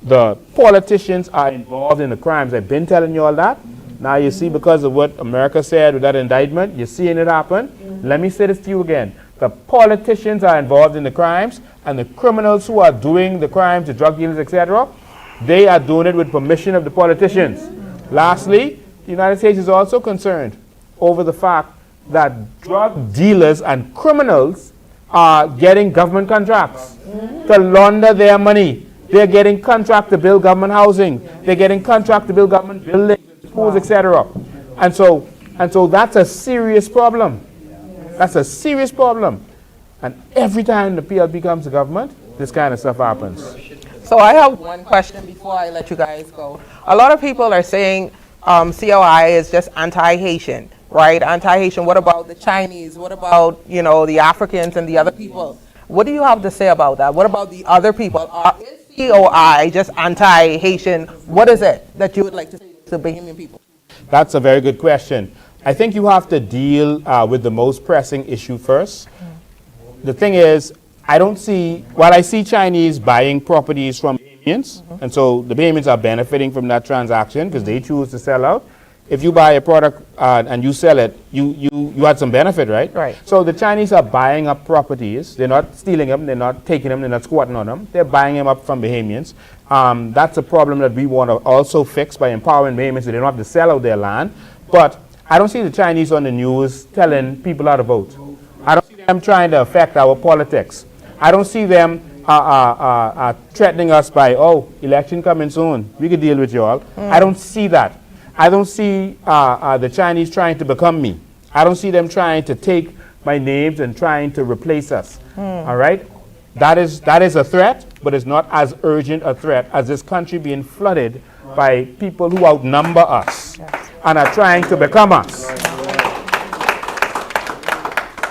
Speaker 13: the politicians are involved in the crimes. I've been telling you all that. Now you see, because of what America said with that indictment, you're seeing it happen. Let me say this to you again. The politicians are involved in the crimes, and the criminals who are doing the crimes, the drug dealers, etc., they are doing it with permission of the politicians. Lastly, the United States is also concerned over the fact that drug dealers and criminals are getting government contracts to launder their money. They're getting contracts to build government housing. They're getting contracts to build government buildings, schools, etc. And so that's a serious problem. That's a serious problem. And every time the PLP becomes the government, this kind of stuff happens.
Speaker 12: So I have one question before I let you guys go. A lot of people are saying COI is just anti-Haitian, right? Anti-Haitian. What about the Chinese? What about, you know, the Africans and the other people? What do you have to say about that? What about the other people? Is COI just anti-Haitian? What is it that you would like to say to the Bahamian people?
Speaker 13: That's a very good question. I think you have to deal with the most pressing issue first. The thing is, I don't see, while I see Chinese buying properties from Bahamians, and so the Bahamians are benefiting from that transaction because they choose to sell out. If you buy a product and you sell it, you had some benefit, right?
Speaker 12: Right.
Speaker 13: So the Chinese are buying up properties. They're not stealing them. They're not taking them. They're not squatting on them. They're buying them up from Bahamians. That's a problem that we want to also fix by empowering Bahamians so they don't have to sell out their land. But I don't see the Chinese on the news telling people how to vote. I don't see them trying to affect our politics. I don't see them threatening us by, oh, election coming soon, we could deal with you all. I don't see that. I don't see the Chinese trying to become me. I don't see them trying to take my names and trying to replace us. All right? That is a threat, but it's not as urgent a threat as this country being flooded by people who outnumber us and are trying to become us.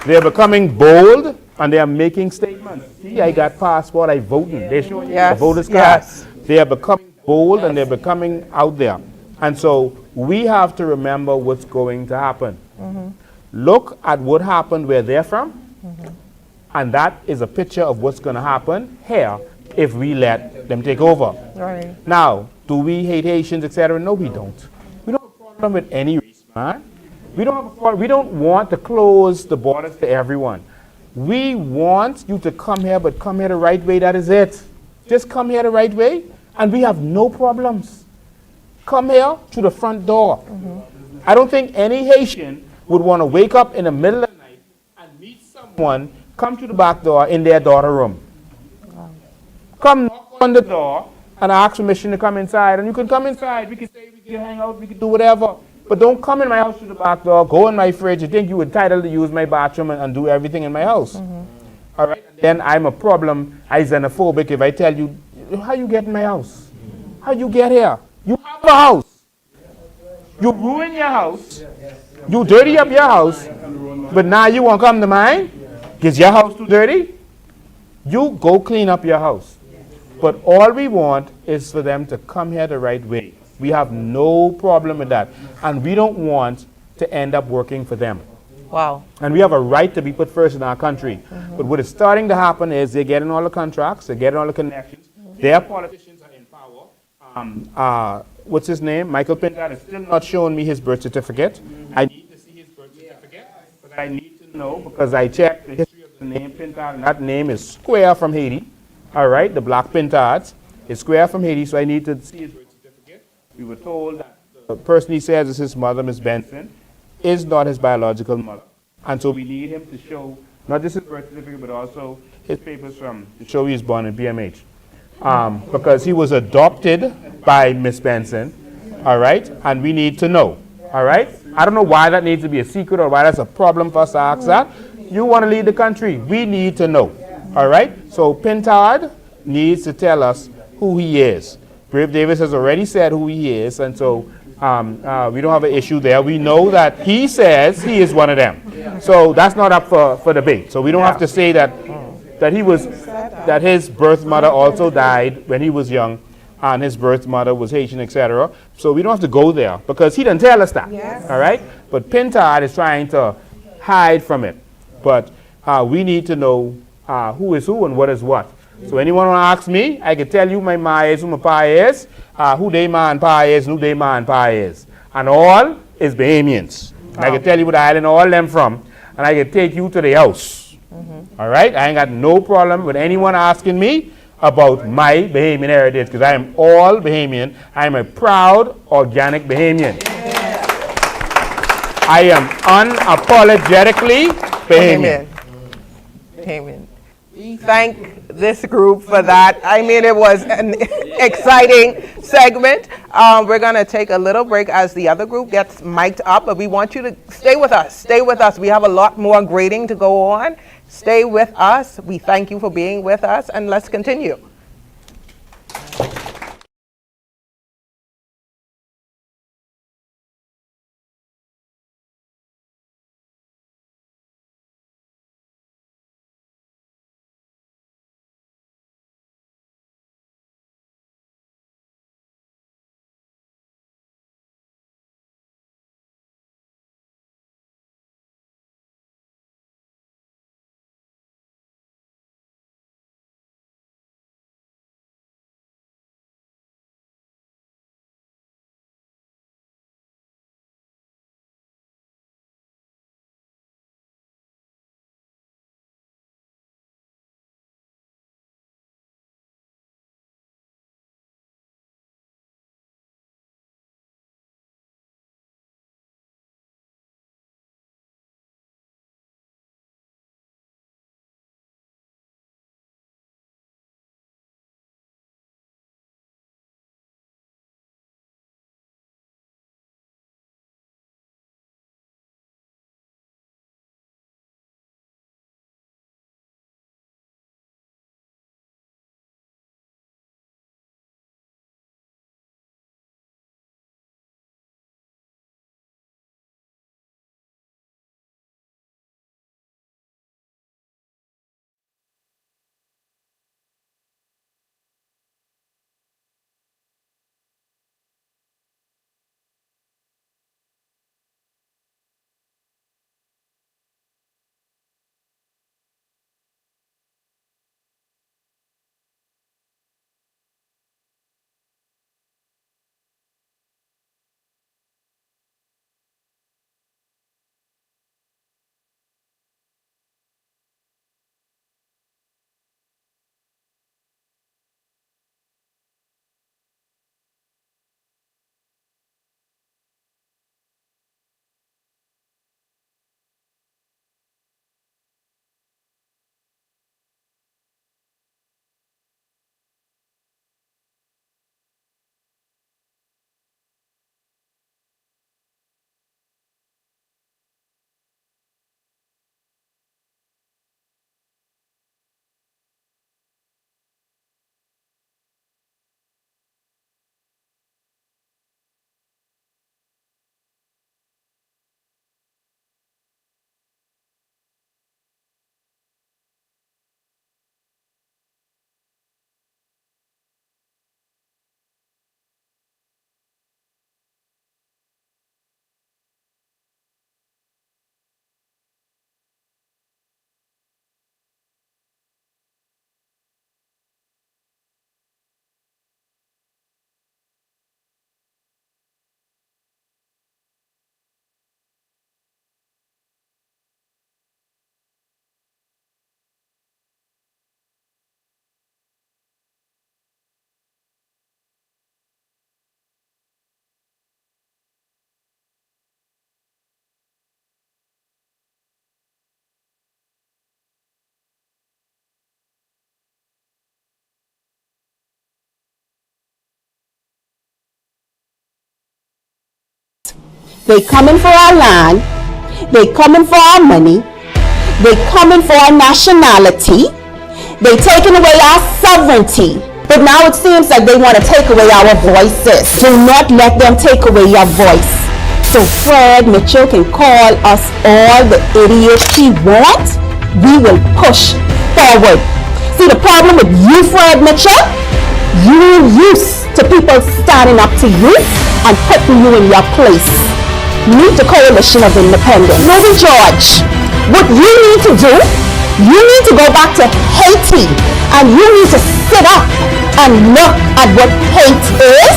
Speaker 13: They're becoming bold and they are making statements. See, I got passport, I voted. They're showing you the voter's card. They are becoming bold and they're becoming out there. And so we have to remember what's going to happen. Look at what happened where they're from, and that is a picture of what's going to happen here if we let them take over.
Speaker 12: Right.
Speaker 13: Now, do we hate Haitians, etc.? No, we don't. We don't have a problem with any race, man. We don't want to close the borders to everyone. We want you to come here, but come here the right way. That is it. Just come here the right way, and we have no problems. Come here to the front door. I don't think any Haitian would want to wake up in the middle of the night and meet someone, come to the back door in their daughter room. Come knock on the door and ask permission to come inside. And you can come inside. We can say, we can hang out, we can do whatever. But don't come in my house through the back door, go in my fridge, you think you're entitled to use my bathroom and do everything in my house. All right? Then I'm a problem, I'm xenophobic if I tell you, how you get in my house? How you get here? You have a house. You ruin your house. You dirty up your house. But now you won't come to mine? Because your house too dirty? You go clean up your house. But all we want is for them to come here the right way. We have no problem with that. And we don't want to end up working for them.
Speaker 12: Wow.
Speaker 13: And we have a right to be put first in our country. But what is starting to happen is they're getting all the contracts, they're getting all the connections. Their politicians are in power. What's his name? Michael Pintard is still not showing me his birth certificate. I need to see his birth certificate. But I need to know because I checked the history of the name Pintard, and that name is square from Haiti. All right, the black Pintards is square from Haiti, so I need to see his birth certificate. We were told that the person he says is his mother, Miss Benson. is not his biological mother. And so we need him to show not just his birth certificate, but also his papers to show he was born in BMH. Because he was adopted by Miss Benson, all right? And we need to know, all right? I don't know why that needs to be a secret or why that's a problem for us to ask that. You want to lead the country, we need to know, all right? So Pintard needs to tell us who he is. Brave Davis has already said who he is, and so we don't have an issue there. We know that he says he is one of them. So that's not up for debate. So we don't have to say that that his birth mother also died when he was young, and his birth mother was Haitian, etc. So we don't have to go there because he didn't tell us that. Yes. All right? But Pintard is trying to hide from it. But we need to know who is who and what is what. So anyone want to ask me, I can tell you my ma is, who my pa is, who they ma and pa is, and who they ma and pa is. And all is Bahamians. And I can tell you what island all them from, and I can take you to the house. All right? I ain't got no problem with anyone asking me about my Bahamian heritage because I am all Bahamian. I am a proud, organic Bahamian. I am unapologetically Bahamian.
Speaker 12: Bahamian. We thank this group for that. I mean, it was an exciting segment. We're going to take a little break as the other group gets mic'd up, but we want you to stay with us. Stay with us. We have a lot more grading to go on. Stay with us. We thank you for being with us, and let's continue.
Speaker 3: They coming for our land. They coming for our money. They coming for our nationality. They taking away our sovereignty. But now it seems like they want to take away our voices. Do not let them take away your voice. So Fred Mitchell can call us all the idiots he wants. We will push forward. See, the problem with you, Fred Mitchell, you're used to people standing up to you and putting you in your place. Meet the Coalition of Independence. Louis George, what you need to do, you need to go back to Haiti and you need to sit up and look at what hate is.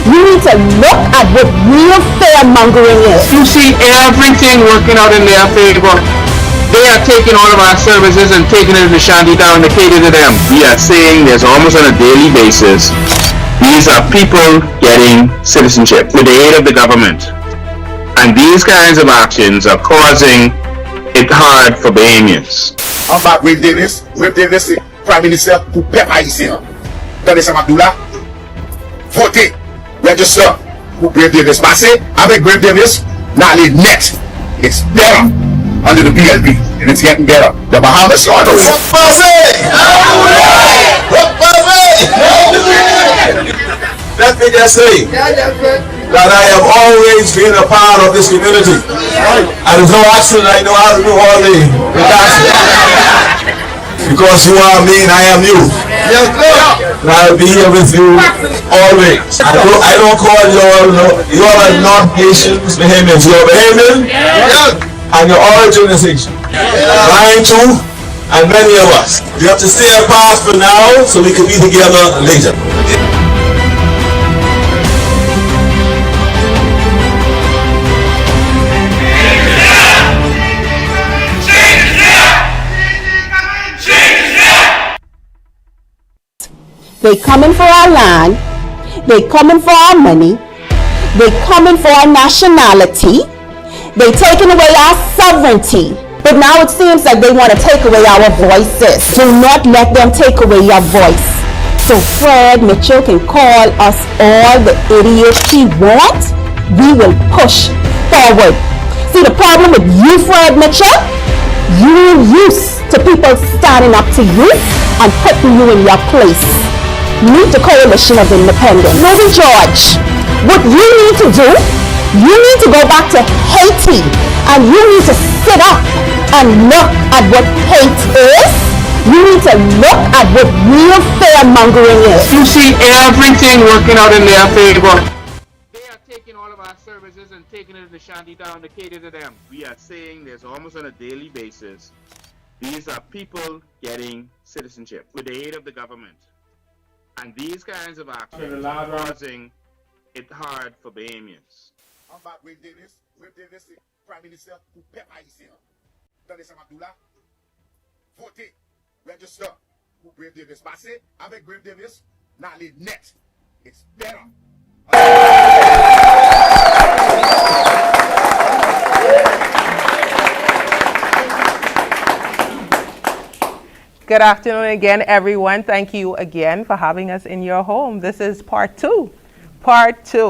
Speaker 3: You need to look at what real fear-mongering is.
Speaker 2: You see everything working out in their favor. They are taking all of our services and taking it to Shantytown to cater to them. We are saying this almost on a daily basis. These are people getting citizenship with the aid of the government. And these kinds of actions are causing it hard for Bahamians.
Speaker 10: En bas, Wave Davis, c'est Prime Minister pour peuple haïtien. Attendez ça, Abdullah. Votez, register pour Wave Davis. Passez avec Wave Davis, now les net. It's better under the BLP, and it's getting better. The Bahamas are the
Speaker 11: Let me just say that I have always been a part of this community. And there's no accident I know how to do all the dances. Because you are me and I am you. And I'll be here with you always. I don't call you all, you all are not Haitians, Bahamians. You're Bahamian and your origin is Haitian. Mine too, and many of us. We have to stay apart for now so we can be together later.
Speaker 3: They coming for our land. They coming for our money. They coming for our nationality. They taking away our sovereignty. But now it seems like they want to take away our voices. Do not let them take away your voice. So Fred Mitchell can call us all the idiots he wants. We will push forward. See, the problem with you, Fred Mitchell, you're used to people standing up to you and putting you in your place. Meet the Coalition of Independence. Louis George, what you need to do, you need to go back to Haiti and you need to sit up and look at what hate is. You need to look at what real fear-mongering is.
Speaker 2: You see everything working out in their favor. They are taking all of our services and taking it to Shantytown to cater to them. We are saying this almost on a daily basis. These are people getting citizenship with the aid of the government. And these kinds of actions are causing it hard for Bahamians.
Speaker 10: En bas, Wave Davis, c'est Prime Minister pour peuple haïtien. Attendez ça, Abdullah. Votez, register pour Wave Davis. Passez avec Wave Davis, now les net. It's better.
Speaker 12: Good afternoon again, everyone. Thank you again for having us in your home. This is part two,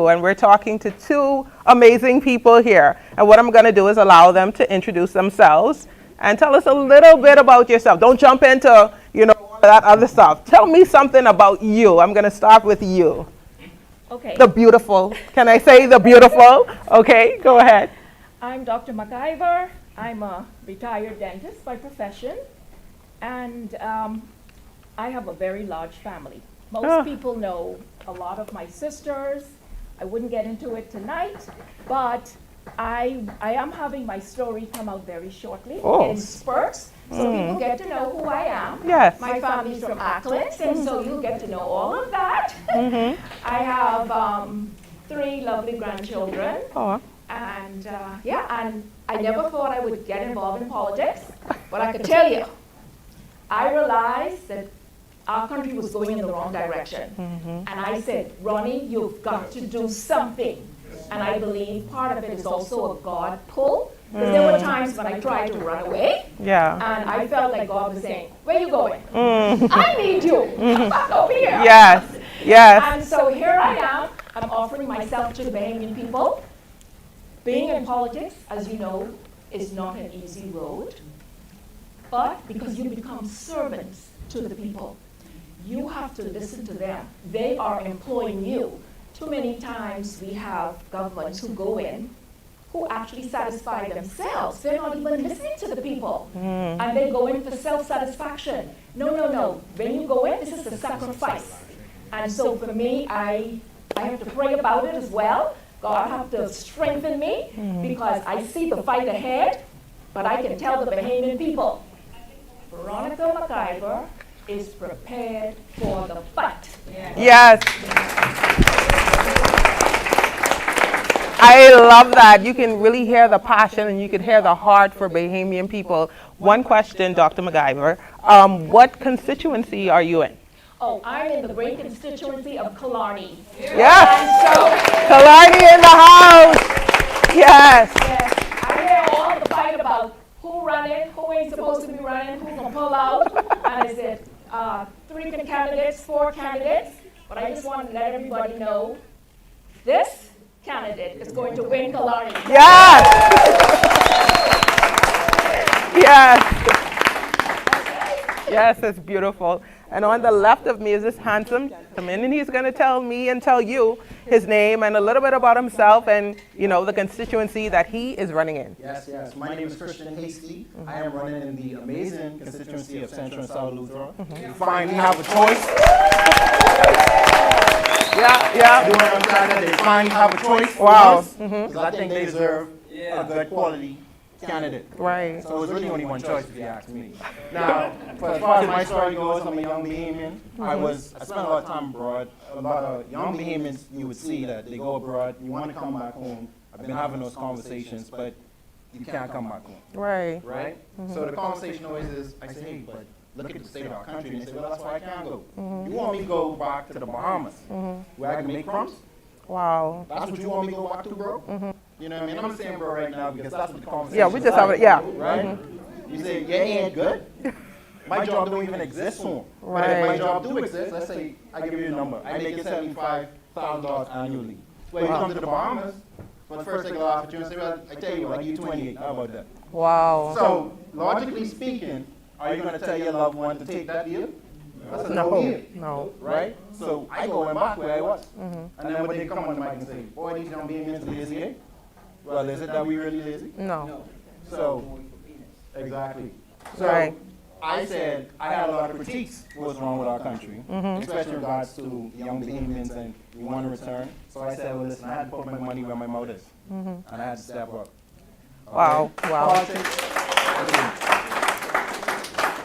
Speaker 12: and we're talking to two amazing people here. And what I'm going to do is allow them to introduce themselves and tell us a little bit about yourself. Don't jump into, all that other stuff. Tell me something about you. I'm going to start with you.
Speaker 8: Okay.
Speaker 12: The beautiful. Can I say the beautiful? Okay, go ahead.
Speaker 8: I'm Dr. McIver. I'm a retired dentist by profession. And I have a very large family. Most people know a lot of my sisters. I wouldn't get into it tonight, but I am having my story come out very shortly in spurts, so people get to know who I am.
Speaker 12: Yes.
Speaker 8: My family's from Ackland, and so you'll get to know all of that. I have 3 lovely grandchildren. And and I never thought I would get involved in politics, but I could tell you, I realized that our country was going in the wrong direction. And I said, Ronnie, you've got to do something. And I believe part of it is also a God pull. Because there were times when I tried to run away.
Speaker 12: Yeah.
Speaker 8: And I felt like God was saying, where are you going? I need you. Come back over here.
Speaker 12: Yes. Yes.
Speaker 8: And so here I am. I'm offering myself to the Bahamian people. Being in politics, as you know, is not an easy road, but because you become servants to the people, you have to listen to them. They are employing you. Too many times we have governments who go in, who actually satisfy themselves. They're not even listening to the people. And they go in for self-satisfaction. No. When you go in, this is a sacrifice. And so for me, I have to pray about it as well. God have to strengthen me because I see the fight ahead, but I can tell the Bahamian people, Veronica McIver is prepared for the fight.
Speaker 12: Yes. I love that. You can really hear the passion and you can hear the heart for Bahamian people. One question, Dr. McIver. What constituency are you in?
Speaker 8: Oh, I'm in the great constituency of Killarney.
Speaker 12: Yes.
Speaker 8: And so,
Speaker 12: Killarney in the house. Yes.
Speaker 8: Yes. I hear all the fight about who running, who ain't supposed to be running, who's going to pull out. And I said, 3 candidates, 4 candidates. But I just want to let everybody know this candidate is going to win Killarney.
Speaker 12: Yes. Yes. Yes, it's beautiful. And on the left of me is this handsome gentleman, and he's going to tell me and tell you his name and a little bit about himself and, you know, the constituency that he is running in.
Speaker 16: Yes. My name is Christian Hasty. I am running in the amazing constituency of Central and South Luther. You finally have a choice.
Speaker 12: Yeah.
Speaker 16: You understand that they finally have a choice.
Speaker 12: Wow.
Speaker 16: Because I think they deserve a good quality candidate.
Speaker 12: Right.
Speaker 16: So it's really only one choice if you ask me. Now, as far as my story goes, I'm a young Bahamian. I spent a lot of time abroad. A lot of young Bahamians, you would see that they go abroad, you want to come back home. I've been having those conversations, but you can't come back home.
Speaker 12: Right.
Speaker 16: So the conversation always is, I say, hey, but look at the state of our country. And they say, well, that's why I can't go. You want me to go back to the Bahamas, where I can make crumbs?
Speaker 12: Wow.
Speaker 16: That's what you want me to go back to, bro? You know what I mean? I'm saying bro right now because that's what the conversation
Speaker 12: Yeah, we just have it, yeah.
Speaker 16: Right? You say, yeah, he ain't good. My job don't even exist soon. But if my job do exist, let's say I give you a number. I make it $75,000 annually. When you come to the Bahamas, for the first thing I'll offer you and say, well, I tell you, I give you 28. How about that?
Speaker 12: Wow.
Speaker 16: So, logically speaking, are you going to tell your loved one to take that deal? That's a no deal.
Speaker 12: No.
Speaker 16: Right? So I go back where I was. And then when they come on the mic and say, boy, these young Bahamians are lazy, eh? Well, is it that we really lazy?
Speaker 12: No.
Speaker 16: So, exactly. So, I said I had a lot of critiques what's wrong with our country, especially in regards to young Bahamians and we want to return. So I said, well, listen, I had to put my money where my mouth is. And I had to step up.
Speaker 12: Wow.
Speaker 16: Politics.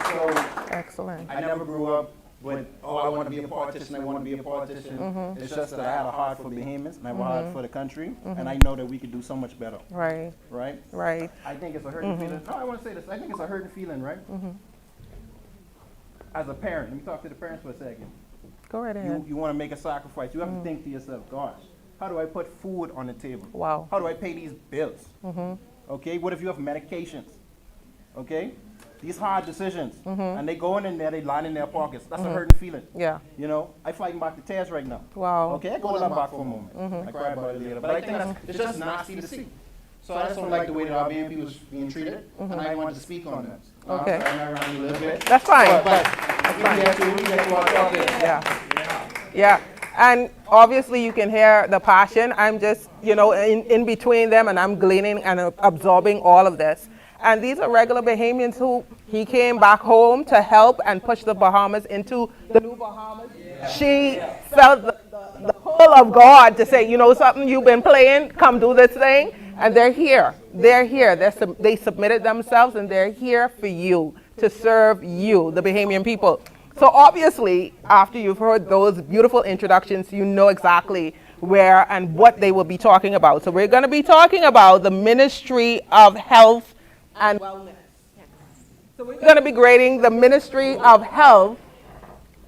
Speaker 16: So,
Speaker 12: excellent.
Speaker 16: I never grew up with, I want to be a politician, I want to be a politician. It's just that I had a heart for Bahamians and I have a heart for the country. And I know that we could do so much better.
Speaker 12: Right.
Speaker 16: I think it's a hurting feeling. No, I want to say this. I think it's a hurting feeling, right? As a parent, let me talk to the parents for a second.
Speaker 12: Go right ahead.
Speaker 16: You want to make a sacrifice. You have to think to yourself, gosh, how do I put food on the table?
Speaker 12: Wow.
Speaker 16: How do I pay these bills? Okay, what if you have medications? Okay? These hard decisions, and they go in there, they line in their pockets. That's a hurting feeling.
Speaker 12: Yeah.
Speaker 16: You know, I fighting back the tears right now.
Speaker 12: Wow.
Speaker 16: Okay, I go back for a moment. I cry about it later, but I think it's just nasty to see. So I just don't like the way that our BNP was being treated, and I wanted to speak on that.
Speaker 12: Okay.
Speaker 16: I'm sorry, I ran a little bit.
Speaker 12: That's fine.
Speaker 16: But we get to our topic.
Speaker 12: Yeah. And obviously you can hear the passion. I'm just, you know, in between them, and I'm gleaning and absorbing all of this. And these are regular Bahamians who he came back home to help and push the Bahamas into the new Bahamas. She felt the pull of God to say, you know something, you've been playing, come do this thing. And they're here. They submitted themselves and they're here for you, to serve you, the Bahamian people. So obviously, after you've heard those beautiful introductions, you know exactly where and what they will be talking about. So we're going to be talking about the Ministry of Health and Wellness. So we're going to be grading the Ministry of Health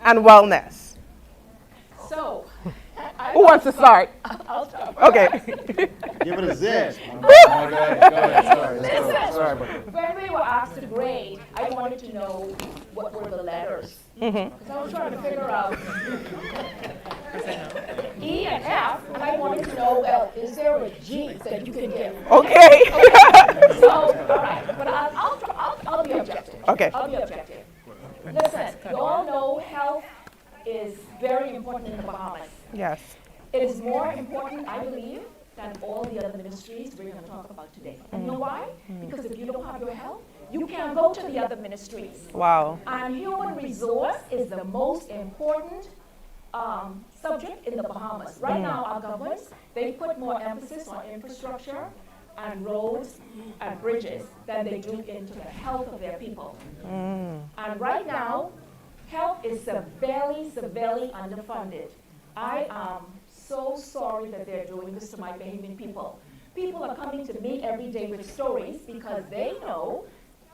Speaker 12: and Wellness.
Speaker 8: So,
Speaker 12: who wants to start?
Speaker 8: I'll start.
Speaker 12: Okay.
Speaker 16: Give it a zest.
Speaker 8: Listen, when we were asked to grade, I wanted to know what were the letters. So I was trying to figure out E and F, and I wanted to know, well, is there a G that you can give?
Speaker 6: Okay.
Speaker 8: So, all right, but I'll be objective.
Speaker 6: Okay.
Speaker 8: I'll be objective. Listen, you all know health is very important in the Bahamas.
Speaker 6: Yes.
Speaker 8: It is more important, I believe, than all the other ministries we're going to talk about today. And you know why? Because if you don't have your health, you can't go to the other ministries.
Speaker 6: Wow.
Speaker 8: And human resource is the most important subject in the Bahamas. Right now, our governments, they put more emphasis on infrastructure and roads and bridges than they do into the health of their people. And right now, health is severely, severely underfunded. I am so sorry that they're doing this to my Bahamian people. People are coming to me every day with stories because they know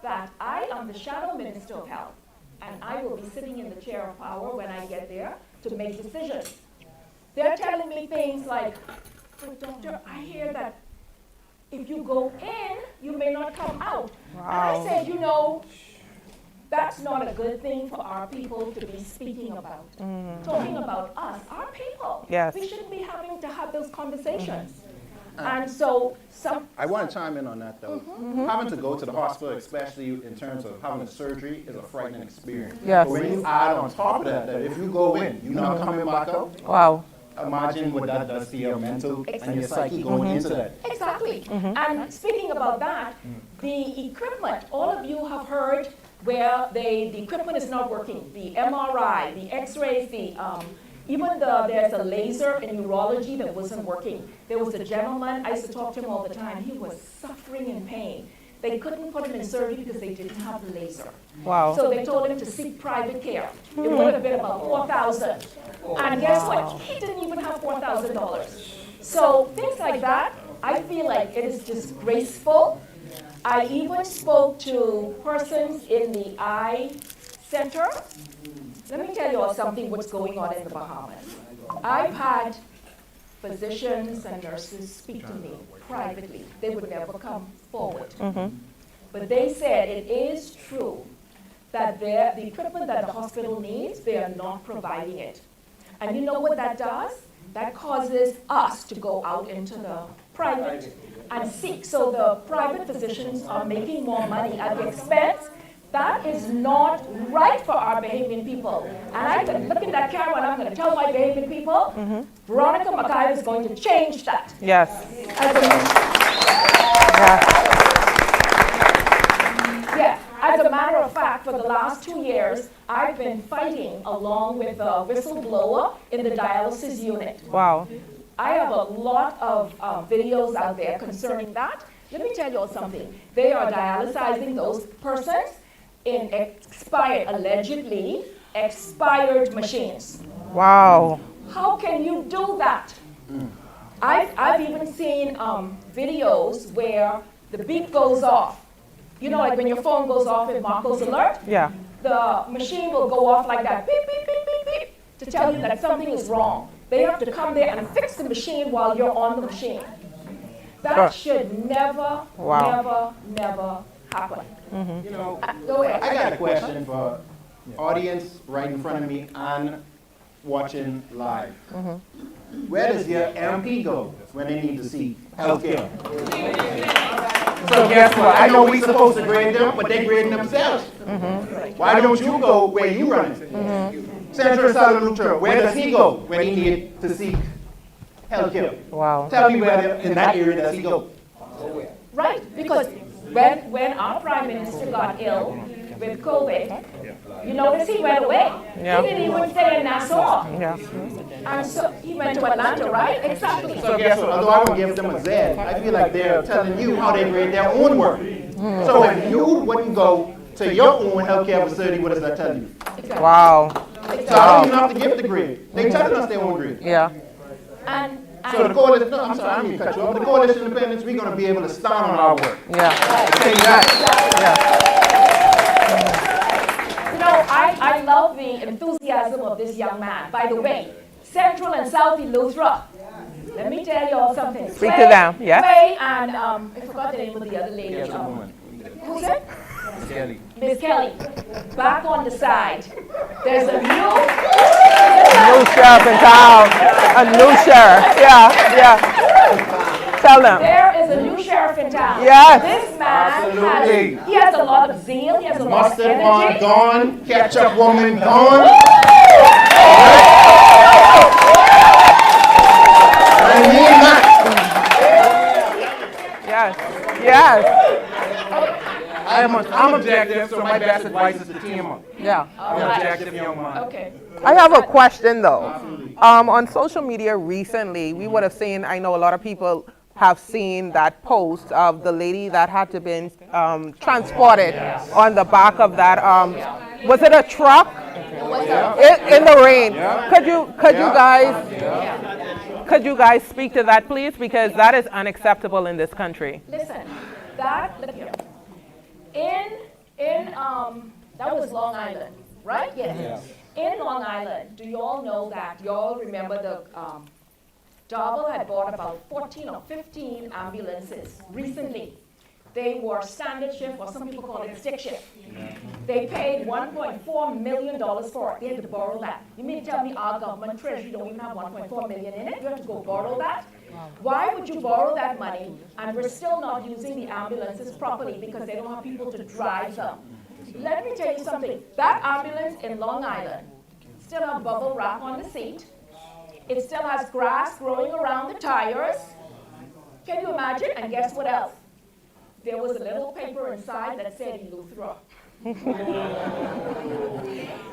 Speaker 8: that I am the shadow minister of health, and I will be sitting in the chair of power when I get there to make decisions. They're telling me things like, but doctor, I hear that if you go in, you may not come out.
Speaker 6: Wow.
Speaker 8: And I said, you know, that's not a good thing for our people to be speaking about. Talking about us, our people.
Speaker 6: Yes.
Speaker 8: We shouldn't be having to have those conversations. And so
Speaker 16: I want to chime in on that though. Having to go to the hospital, especially in terms of having a surgery, is a frightening experience.
Speaker 6: Yes.
Speaker 16: But when you add on top of that, that if you go in, you're not coming back out.
Speaker 6: Wow.
Speaker 16: Imagine what that does to your mental and your psyche going into that.
Speaker 8: Exactly. And speaking about that, the equipment, all of you have heard where the equipment is not working. The MRI, the X-rays, there's a laser in neurology that wasn't working. There was a gentleman, I used to talk to him all the time, he was suffering in pain. They couldn't put him in surgery because they didn't have the laser.
Speaker 6: Wow.
Speaker 8: So they told him to seek private care. It would have been about $4,000. And guess what? He didn't even have $4,000. So things like that, I feel like it is disgraceful. I even spoke to persons in the eye center. Let me tell you all something what's going on in the Bahamas. I've had physicians and nurses speak to me privately. They would never come forward. But they said it is true that the equipment that the hospital needs, they are not providing it. And you know what that does? That causes us to go out into the private and seek. So the private physicians are making more money at the expense. That is not right for our Bahamian people. And I can look in that camera and I'm going to tell my Bahamian people, Veronica Mackay is going to change that.
Speaker 6: Yes.
Speaker 8: As a matter of fact, for the last 2 years, I've been fighting along with a whistleblower in the dialysis unit.
Speaker 6: Wow.
Speaker 8: I have a lot of videos out there concerning that. Let me tell you all something. They are dialysizing those persons in allegedly expired machines.
Speaker 6: Wow.
Speaker 8: How can you do that? I've even seen videos where the beep goes off. You know, like when your phone goes off in Marco's alert?
Speaker 6: Yeah.
Speaker 8: The machine will go off like that, beep, beep, beep, beep, beep, to tell you that something is wrong. They have to come there and fix the machine while you're on the machine. That should never, never happen.
Speaker 16: You know,
Speaker 8: go ahead.
Speaker 16: I got a question for audience right in front of me and watching live. Where does your MP go when they need to see healthcare? So guess what? I know we're supposed to grade them, but they're grading themselves. Why don't you go where you run it? Central Salud, where does he go when he needs to seek healthcare?
Speaker 6: Wow.
Speaker 16: Tell me where in that area does he go?
Speaker 8: Right, because when our Prime Minister got ill with COVID, you notice he went away.
Speaker 6: Yeah.
Speaker 8: He didn't even stay in Nassau.
Speaker 6: Yeah.
Speaker 8: And so he went to Atlanta, right? Exactly.
Speaker 16: So guess what? Although I don't give them a Z, I feel like they're telling you how they grade their own work. So if you wouldn't go to your own healthcare facility, what does that tell you?
Speaker 6: Wow.
Speaker 16: So I don't even have to give the grade. They telling us their own grade.
Speaker 6: Yeah.
Speaker 16: So the coalition, no, I'm sorry, I didn't cut you off. The coalition independence, we're going to be able to stand on our work.
Speaker 6: Yeah.
Speaker 16: Say that.
Speaker 8: You know, I love the enthusiasm of this young man. By the way, Central and South Eleuthera. Let me tell you all something.
Speaker 6: Speak to them, yes.
Speaker 8: Sway and I forgot the name of the other lady. Who's it?
Speaker 16: Kelly.
Speaker 8: Miss Kelly, back on the side. There's a new
Speaker 12: sheriff in town. A new sheriff. Yeah. Tell them.
Speaker 8: There is a new sheriff in town.
Speaker 12: Yes.
Speaker 8: This man
Speaker 16: Absolutely.
Speaker 8: he has a lot of zeal. He has a lot of
Speaker 16: Mustard man
Speaker 8: energy.
Speaker 16: gone, ketchup woman gone. I mean that.
Speaker 12: Yes.
Speaker 16: I'm objective, so my best advice is to team up.
Speaker 12: Yeah.
Speaker 16: I'm an objective young man.
Speaker 8: Okay.
Speaker 12: I have a question though. On social media recently, we would have seen, I know a lot of people have seen that post of the lady that had to be transported on the back of that, was it a truck? In the rain. Could you guys speak to that please? Because that is unacceptable in this country.
Speaker 8: Listen, look here. That was Long Island, right? Yes. In Long Island, do you all know that? You all remember the Darvel had bought about 14 or 15 ambulances recently. They were standard shift, or some people call it stick shift. They paid $1.4 million for it. They had to borrow that. You mean to tell me our government treasury don't even have $1.4 million in it? You have to go borrow that? Why would you borrow that money and we're still not using the ambulances properly because they don't have people to drive them? Let me tell you something. That ambulance in Long Island still has bubble wrap on the seat. It still has grass growing around the tires. Can you imagine? And guess what else? There was a little paper inside that said Eleuthera.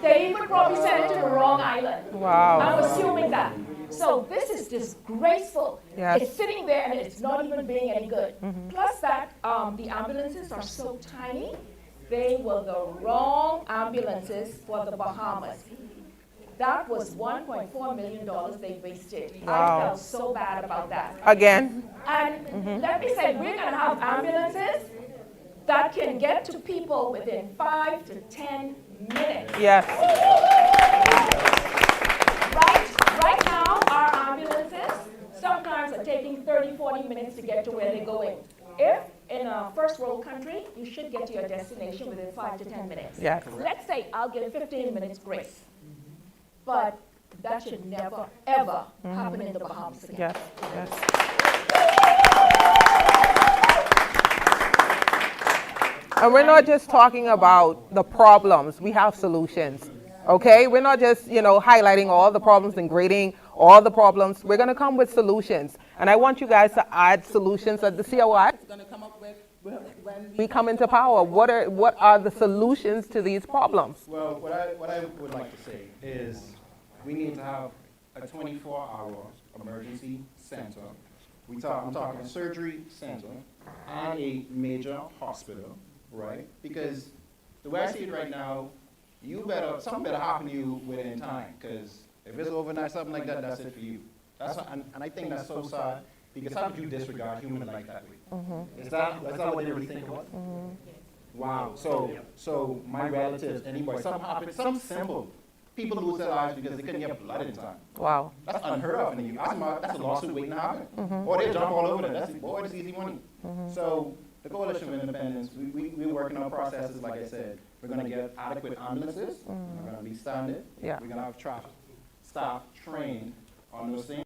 Speaker 8: They even probably sent it to the wrong island.
Speaker 12: Wow.
Speaker 8: I'm assuming that. So this is disgraceful.
Speaker 12: Yes.
Speaker 8: It's sitting there and it's not even being any good. Plus that the ambulances are so tiny, they were the wrong ambulances for the Bahamas. That was $1.4 million they wasted.
Speaker 12: Wow.
Speaker 8: I felt so bad about that.
Speaker 12: Again.
Speaker 8: And let me say, we're going to have ambulances that can get to people within 5 to 10 minutes.
Speaker 12: Yes.
Speaker 8: Right now, our ambulances sometimes are taking 30, 40 minutes to get to where they're going. If in a first world country, you should get to your destination within 5 to 10 minutes.
Speaker 12: Yes.
Speaker 8: Let's say I'll give 15 minutes grace. But that should never, ever happen in the Bahamas again.
Speaker 12: Yes. And we're not just talking about the problems, we have solutions. Okay? We're not just, highlighting all the problems and grading all the problems. We're going to come with solutions. And I want you guys to add solutions that the COI is going to come up with when we come into power. What are the solutions to these problems?
Speaker 16: Well, what I would like to say is we need to have a 24-hour emergency center. I'm talking surgery center and a major hospital, right? Because the way I see it right now, something better happen to you within time. Because if it's overnight, something like that, that's it for you. And I think that's so sad. Because how could you disregard human life that way? Is that what they really think about? Wow. So my relatives, anybody, something simple. People lose their lives because they couldn't get blood in time.
Speaker 12: Wow.
Speaker 16: That's unheard of in the U.S. That's a lawsuit waiting to happen. Or they jump all over that. That's easy money. So the Coalition of Independence, we're working on processes, like I said. We're going to get adequate ambulances. They're going to be standard.
Speaker 12: Yeah.
Speaker 16: We're going to have traffic staff trained on those things.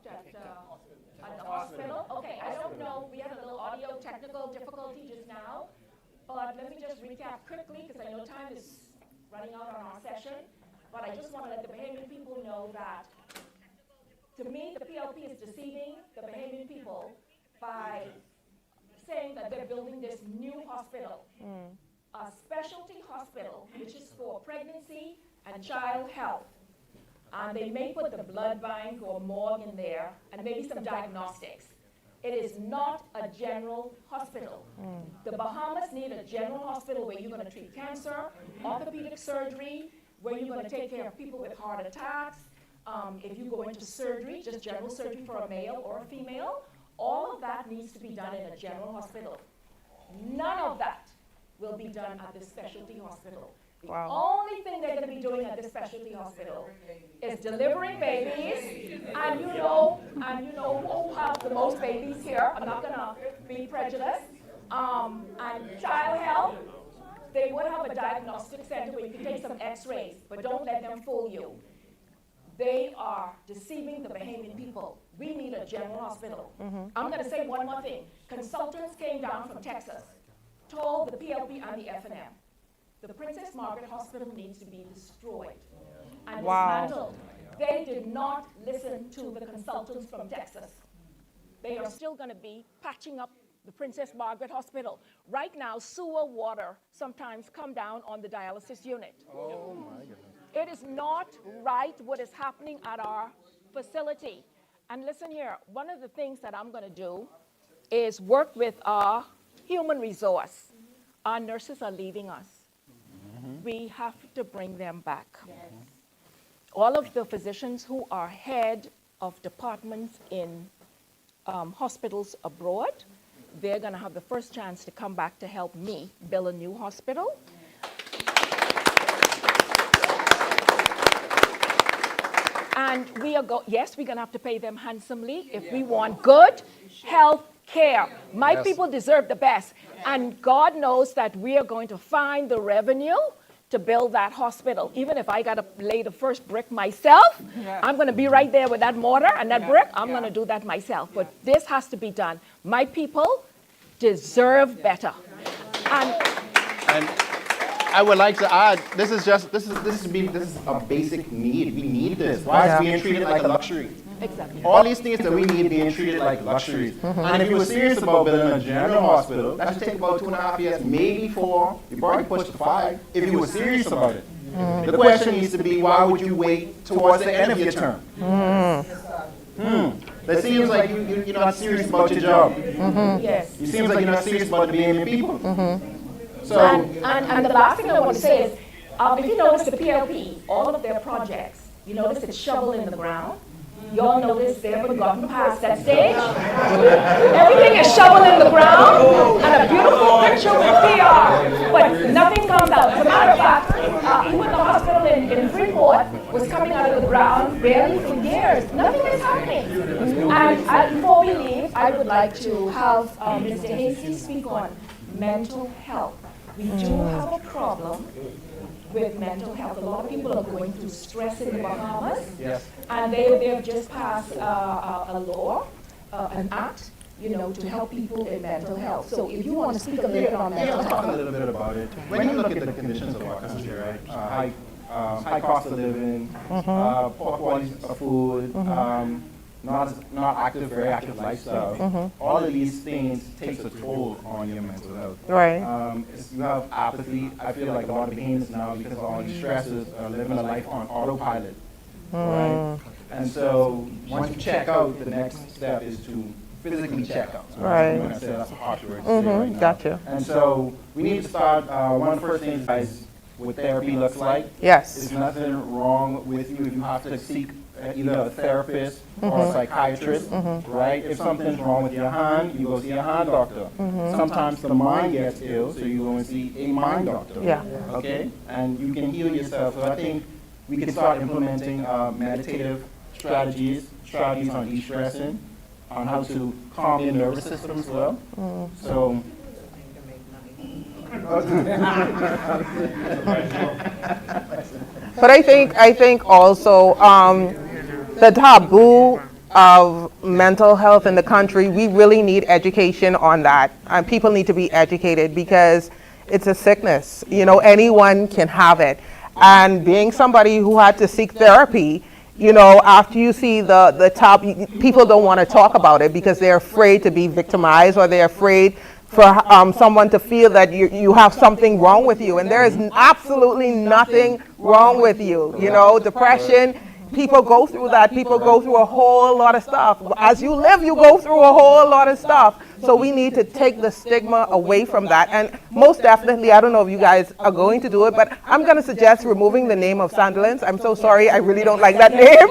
Speaker 8: at the hospital. Okay, I don't know, we had a little audio technical difficulty just now, but let me just recap quickly because I know time is running out on our session. But I just want to let the Bahamian people know that, to me, the PLP is deceiving the Bahamian people by saying that they're building this new hospital, a specialty hospital, which is for pregnancy and child health. And they may put the blood bank or morgue in there and maybe some diagnostics. It is not a general hospital. The Bahamas need a general hospital where you're going to treat cancer, orthopedic surgery, where you're going to take care of people with heart attacks. If you go into surgery, just general surgery for a male or a female, all of that needs to be done in a general hospital. None of that will be done at this specialty hospital. The only thing they're going to be doing at this specialty hospital is delivering babies, and you know who have the most babies here. I'm not going to be prejudiced. And child health, they would have a diagnostic center where you can take some x-rays, but don't let them fool you. They are deceiving the Bahamian people. We need a general hospital. I'm going to say one more thing. Consultants came down from Texas, told the PLP and the FNM, the Princess Margaret Hospital needs to be destroyed and dismantled. They did not listen to the consultants from Texas. They are still going to be patching up the Princess Margaret Hospital. Right now, sewer water sometimes come down on the dialysis unit. Oh my goodness. It is not right what is happening at our facility. And listen here, one of the things that I'm going to do is work with our human resource. Our nurses are leaving us. We have to bring them back. All of the physicians who are head of departments in hospitals abroad, they're going to have the first chance to come back to help me build a new hospital. And we're going to have to pay them handsomely if we want good health care. My people deserve the best. And God knows that we are going to find the revenue to build that hospital. Even if I got to lay the first brick myself, I'm going to be right there with that mortar and that brick. I'm going to do that myself. But this has to be done. My people deserve better. And
Speaker 16: I would like to add, this is a basic need. We need this. Why is being treated like a luxury?
Speaker 8: Exactly.
Speaker 16: All these things that we need being treated like luxuries. And if you were serious about building a general hospital, that should take about 2.5 years, maybe 4. You probably push to 5 if you were serious about it. The question needs to be, why would you wait towards the end of your term? That seems like you're not serious about your job.
Speaker 8: Yes.
Speaker 16: It seems like you're not serious about the Bahamian people. So,
Speaker 8: and the last thing I want to say is, if you notice the PLP, all of their projects, you notice it's shovel in the ground. You all notice they haven't gotten past that stage. Everything is shovel in the ground and a beautiful picture with PR, but nothing comes out. As a matter of fact, even the hospital in Freeport was coming out of the ground barely for years. Nothing is happening. And before we leave, I would like to have Mr. Hasty speak on mental health. We do have a problem with mental health. A lot of people are going through stress in the Bahamas, and they've just passed a law, an act, to help people in mental health. So if you want to speak a little bit on mental health.
Speaker 16: I'll talk a little bit about it. When you look at the conditions of our country, right, high cost of living, poor quality of food, not active, very active lifestyle. All of these things takes a toll on your mental health.
Speaker 6: Right.
Speaker 16: You have apathy. I feel like a lot of Bahamians now, because of all these stresses, are living a life on autopilot. Right. And so once you check out, the next step is to physically check out.
Speaker 6: Right.
Speaker 16: I'm going to say that's a harsh word to say right now.
Speaker 6: Gotcha.
Speaker 16: And so we need to start. One of the first things, guys, what therapy looks like.
Speaker 6: Yes.
Speaker 16: There's nothing wrong with you if you have to seek either a therapist or a psychiatrist, right? If something's wrong with your hand, you go see a hand doctor. Sometimes the mind gets ill, so you go and see a mind doctor.
Speaker 6: Yeah.
Speaker 16: Okay? And you can heal yourself. So I think we can start implementing meditative strategies on de-stressing, on how to calm your nervous system as well. So.
Speaker 6: But I think also the taboo
Speaker 12: of mental health in the country, we really need education on that. People need to be educated because it's a sickness. You know, anyone can have it. And being somebody who had to seek therapy, you know, after you see the top, people don't want to talk about it because they're afraid to be victimized, or they're afraid for someone to feel that you have something wrong with you. And there is absolutely nothing wrong with you. You know, depression, people go through that. People go through a whole lot of stuff. As you live, you go through a whole lot of stuff. So we need to take the stigma away from that. And most definitely, I don't know if you guys are going to do it, but I'm going to suggest removing the name of Sandilands. I'm so sorry, I really don't like that name.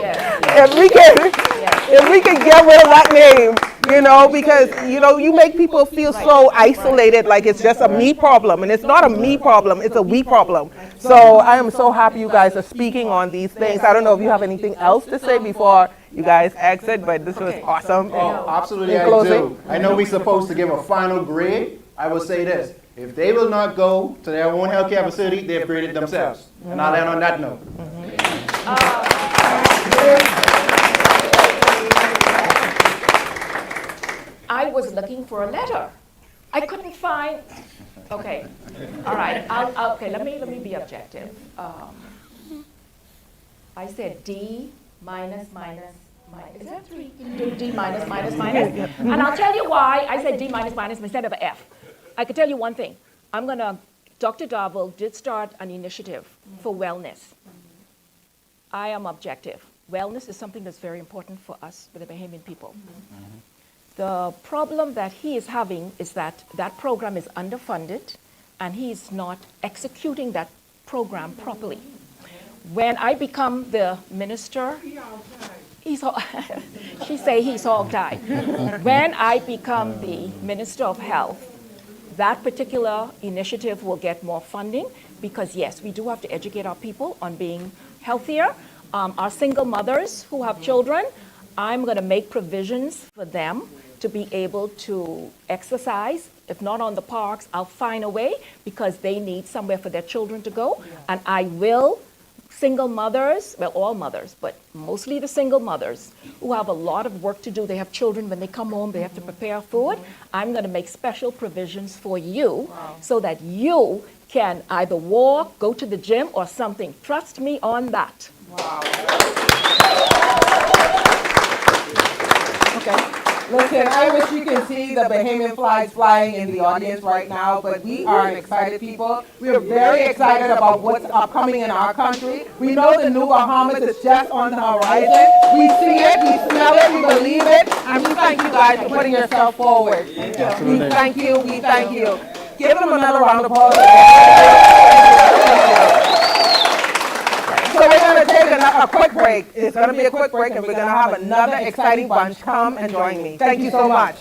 Speaker 12: If we can get rid of that name, you know, because, you know, you make people feel so isolated, like it's just a me problem. And it's not a me problem, it's a we problem. So I am so happy you guys are speaking on these things. I don't know if you have anything else to say before you guys exit, but this was awesome.
Speaker 16: Oh, absolutely, I do. I know we're supposed to give a final grade. I will say this. If they will not go to their own healthcare facility, they've graded themselves. And I'll end on that note.
Speaker 8: I was looking for a letter. I couldn't find. Okay, all right. Okay, let me be objective. I said D minus minus. Is that 3? Can you do D minus minus minus? And I'll tell you why I said D minus minus instead of F. I could tell you one thing. Dr. Darville did start an initiative for wellness. I am objective. Wellness is something that's very important for us, for the Bahamian people. The problem that he is having is that that program is underfunded and he's not executing that program properly. When I become the minister, she say he's all time. When I become the Minister of Health, that particular initiative will get more funding because yes, we do have to educate our people on being healthier. Our single mothers who have children, I'm going to make provisions for them to be able to exercise. If not on the parks, I'll find a way because they need somewhere for their children to go. And I will, single mothers, well, all mothers, but mostly the single mothers who have a lot of work to do. They have children when they come home, they have to prepare food. I'm going to make special provisions for you so that you can either walk, go to the gym or something. Trust me on that.
Speaker 12: Okay. Listen, I wish you can see the Bahamian flags flying in the audience right now, but we are excited people. We are very excited about what's upcoming in our country. We know the new Bahamas is just on the horizon. We see it, we smell it, we believe it, and we thank you guys for putting yourself forward. We thank you, we thank you. Give them another round of applause. So we're going to take a quick break. It's going to be a quick break, and we're going to have another exciting bunch come and join me. Thank you so much.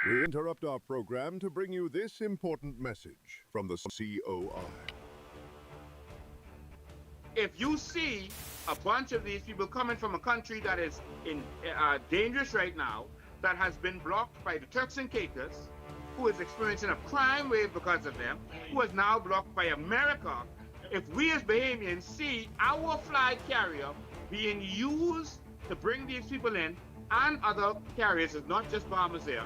Speaker 1: We interrupt our program to bring you this important message from the COI.
Speaker 2: If you see a bunch of these people coming from a country that is dangerous right now, that has been blocked by the Turks and Caicos, who is experiencing a crime wave because of them, who is now blocked by America, if we as Bahamians see our flag carrier being used to bring these people in, and other carriers, it's not just Bahamas Air,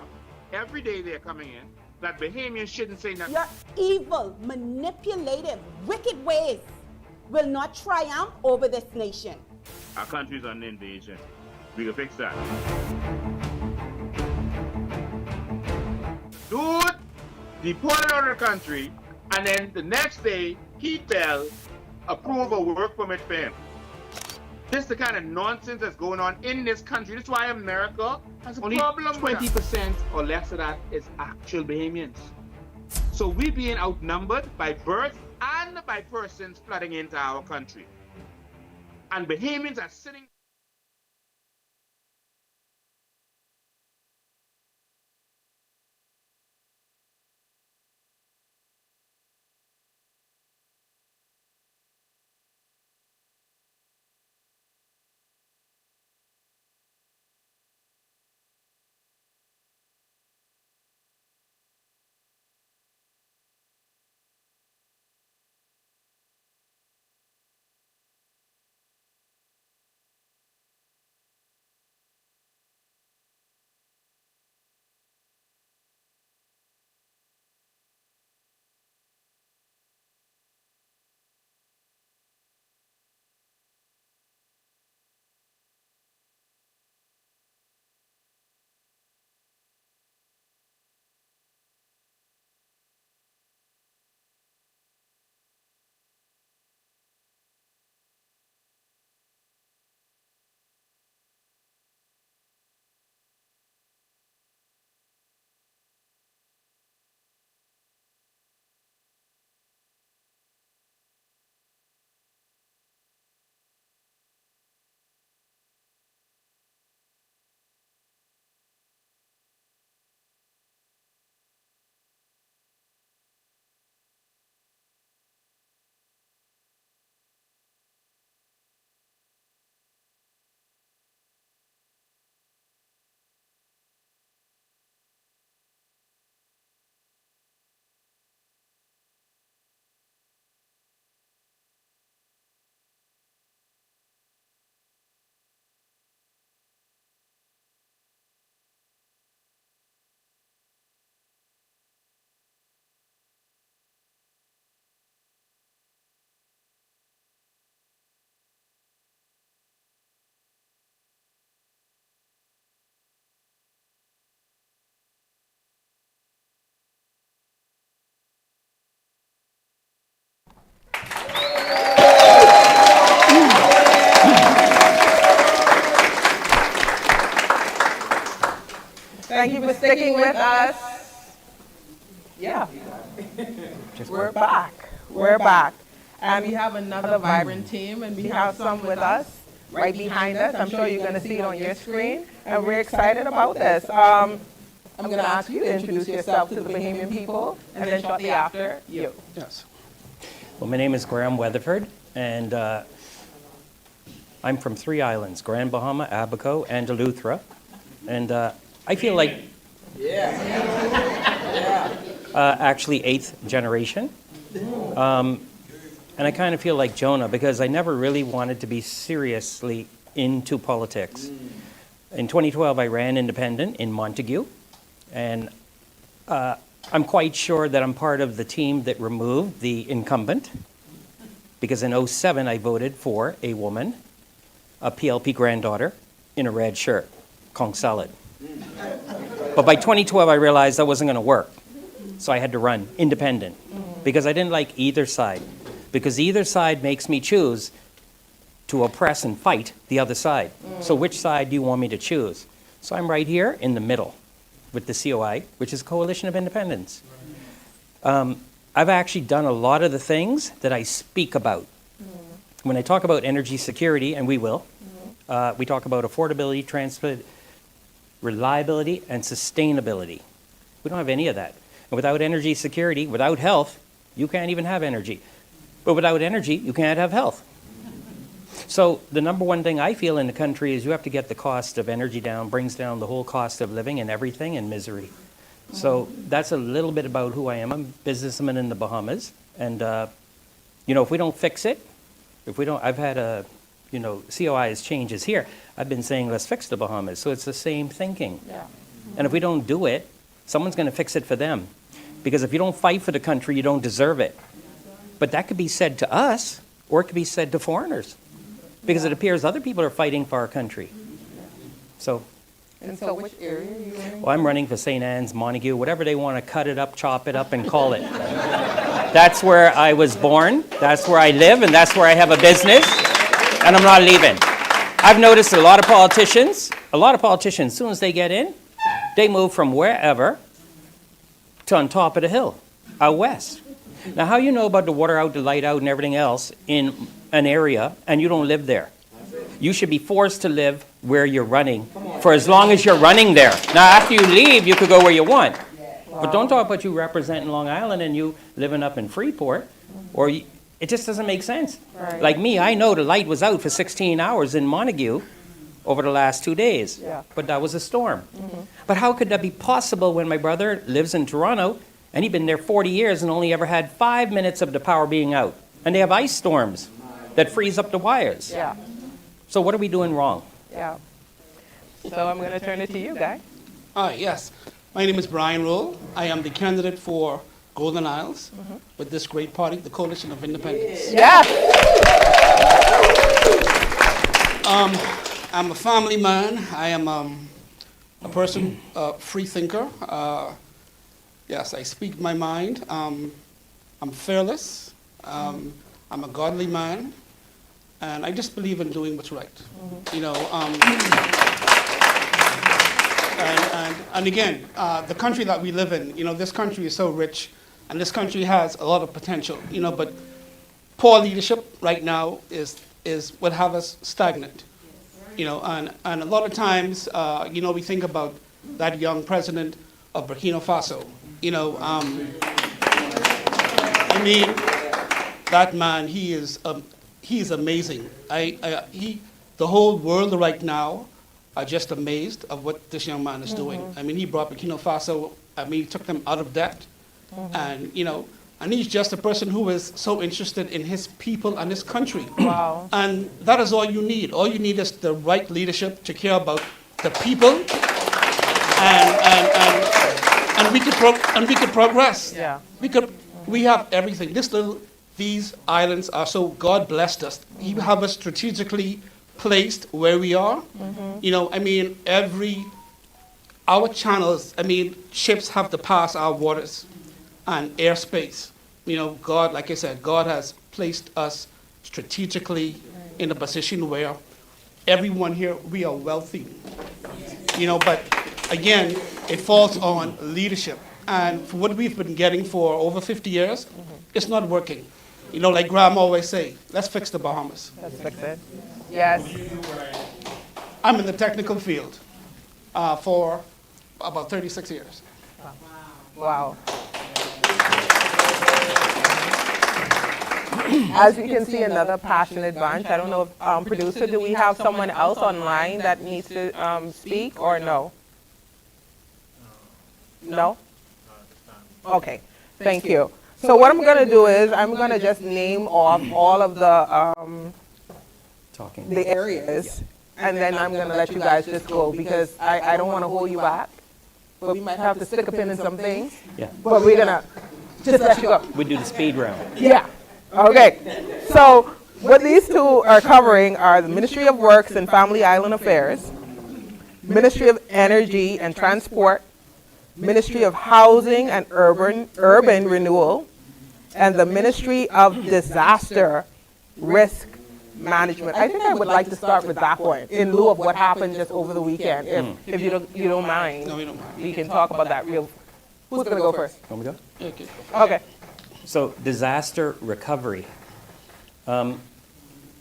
Speaker 2: every day they're coming in, that Bahamians shouldn't say nothing.
Speaker 3: Your evil, manipulative, wicked ways will not triumph over this nation.
Speaker 2: Our country's under invasion. We can fix that. Dude deported out of the country, and then the next day, he fell, approve a work permit for him. This is the kind of nonsense that's going on in this country. That's why America has a problem. 20% or less of that is actual Bahamians. So we're being outnumbered by birth and by persons flooding into our country. And Bahamians are sitting.
Speaker 12: Thank you for sticking with us. Yeah. We're back. We're back. And we have another vibrant team, and we have some with us right behind us. I'm sure you're going to see it on your screen, and we're excited about this. I'm going to ask you to introduce yourself to the Bahamian people, and then shortly after, you.
Speaker 17: Yes. Well, my name is Graham Weatherford, and I'm from 3 islands, Grand Bahama, Abaco, and Eleuthera. And I feel like actually 8th generation. And I kind of feel like Jonah because I never really wanted to be seriously into politics. In 2012, I ran independent in Montague. And I'm quite sure that I'm part of the team that removed the incumbent. Because in 2007, I voted for a woman, a PLP granddaughter, in a red shirt, Kong Salad. But by 2012, I realized that wasn't going to work. So I had to run independent because I didn't like either side. Because either side makes me choose to oppress and fight the other side. So which side do you want me to choose? So I'm right here in the middle with the COI, which is Coalition of Independents. I've actually done a lot of the things that I speak about. When I talk about energy security, and we will, we talk about affordability, transport, reliability, and sustainability. We don't have any of that. And without energy security, without health, you can't even have energy. But without energy, you can't have health. So the number one thing I feel in the country is you have to get the cost of energy down, brings down the whole cost of living and everything and misery. So that's a little bit about who I am. I'm a businessman in the Bahamas. And, if we don't fix it, if we don't, I've had COI's changes here. I've been saying, let's fix the Bahamas. So it's the same thinking.
Speaker 12: Yeah.
Speaker 17: And if we don't do it, someone's going to fix it for them. Because if you don't fight for the country, you don't deserve it. But that could be said to us, or it could be said to foreigners. Because it appears other people are fighting for our country. So,
Speaker 12: And so which area are you in?
Speaker 17: well, I'm running for St. Anne's, Montague, whatever they want to cut it up, chop it up, and call it. That's where I was born, that's where I live, and that's where I have a business, and I'm not leaving. I've noticed a lot of politicians, as soon as they get in, they move from wherever to on top of the hill, out west. Now, how you know about the water out, the light out, and everything else in an area, and you don't live there? You should be forced to live where you're running for as long as you're running there. Now, after you leave, you could go where you want. But don't talk about you representing Long Island and you living up in Freeport, or it just doesn't make sense.
Speaker 12: Right.
Speaker 17: Like me, I know the light was out for 16 hours in Montague over the last 2 days, but that was a storm. But how could that be possible when my brother lives in Toronto and he'd been there 40 years and only ever had 5 minutes of the power being out? And they have ice storms that freeze up the wires.
Speaker 12: Yeah.
Speaker 17: So what are we doing wrong?
Speaker 12: Yeah. So I'm going to turn it to you, Guy.
Speaker 18: Yes. My name is Brian Roll. I am the candidate for Golden Isles with this great party, the Coalition of Independence.
Speaker 12: Yes.
Speaker 18: I'm a family man. I am a person, free thinker. Yes, I speak my mind. I'm fearless. I'm a godly man. And I just believe in doing what's right. And again, the country that we live in, this country is so rich, and this country has a lot of potential, but poor leadership right now is what have us stagnant, and a lot of times, we think about that young president of Burkina Faso, that man, he is amazing. The whole world right now are just amazed of what this young man is doing. He brought Burkina Faso, he took them out of debt. And, and he's just a person who is so interested in his people and his country.
Speaker 12: Wow.
Speaker 18: And that is all you need. All you need is the right leadership to care about the people. And we could progress.
Speaker 12: Yeah.
Speaker 18: We have everything. These islands are so, God blessed us. He have us strategically placed where we are. Our channels, ships have to pass our waters and airspace. God, like I said, God has placed us strategically in a position where everyone here, we are wealthy. But again, it falls on leadership. And for what we've been getting for over 50 years, it's not working. Like Graham always say, let's fix the Bahamas.
Speaker 12: Let's fix it. Yes.
Speaker 18: I'm in the technical field for about 36 years.
Speaker 12: Wow. As you can see, another passionate bunch. I don't know if, producer, do we have someone else online that needs to speak or no? No? Okay, thank you. So what I'm going to do is I'm going to just name off all of the areas, and then I'm going to let you guys just go because I don't want to hold you back. But we might have to stick a pin in some things.
Speaker 17: Yeah.
Speaker 12: But we're going to just let you go.
Speaker 17: We do the speed round.
Speaker 12: Yeah. Okay. So what these two are covering are the Ministry of Works and Family Island Affairs, Ministry of Energy and Transport, Ministry of Housing and Urban Renewal, and the Ministry of Disaster Risk Management. I think I would like to start with that one in lieu of what happened just over the weekend. If you don't mind,
Speaker 18: No, we don't mind.
Speaker 12: we can talk about that real. Who's going to go first?
Speaker 17: Want me to go?
Speaker 18: Okay.
Speaker 12: Okay.
Speaker 17: So disaster recovery. Well,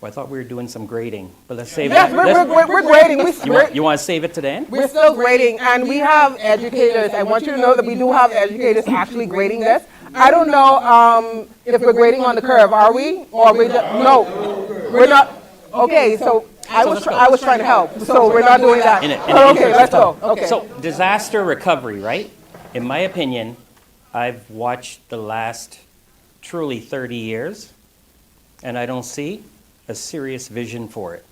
Speaker 17: I thought we were doing some grading, but let's save
Speaker 12: Yes,
Speaker 17: it.
Speaker 12: we're grading.
Speaker 17: You want to save it to the end?
Speaker 12: We're still grading, and we have educators. I want you to know that we do have educators actually grading this. I don't know if we're grading on the curve, are we? Or we just, no, we're not. Okay, so I was trying to help, so we're not doing that. Okay, let's go. Okay.
Speaker 17: So disaster recovery, right? In my opinion, I've watched the last truly 30 years, and I don't see a serious vision for it.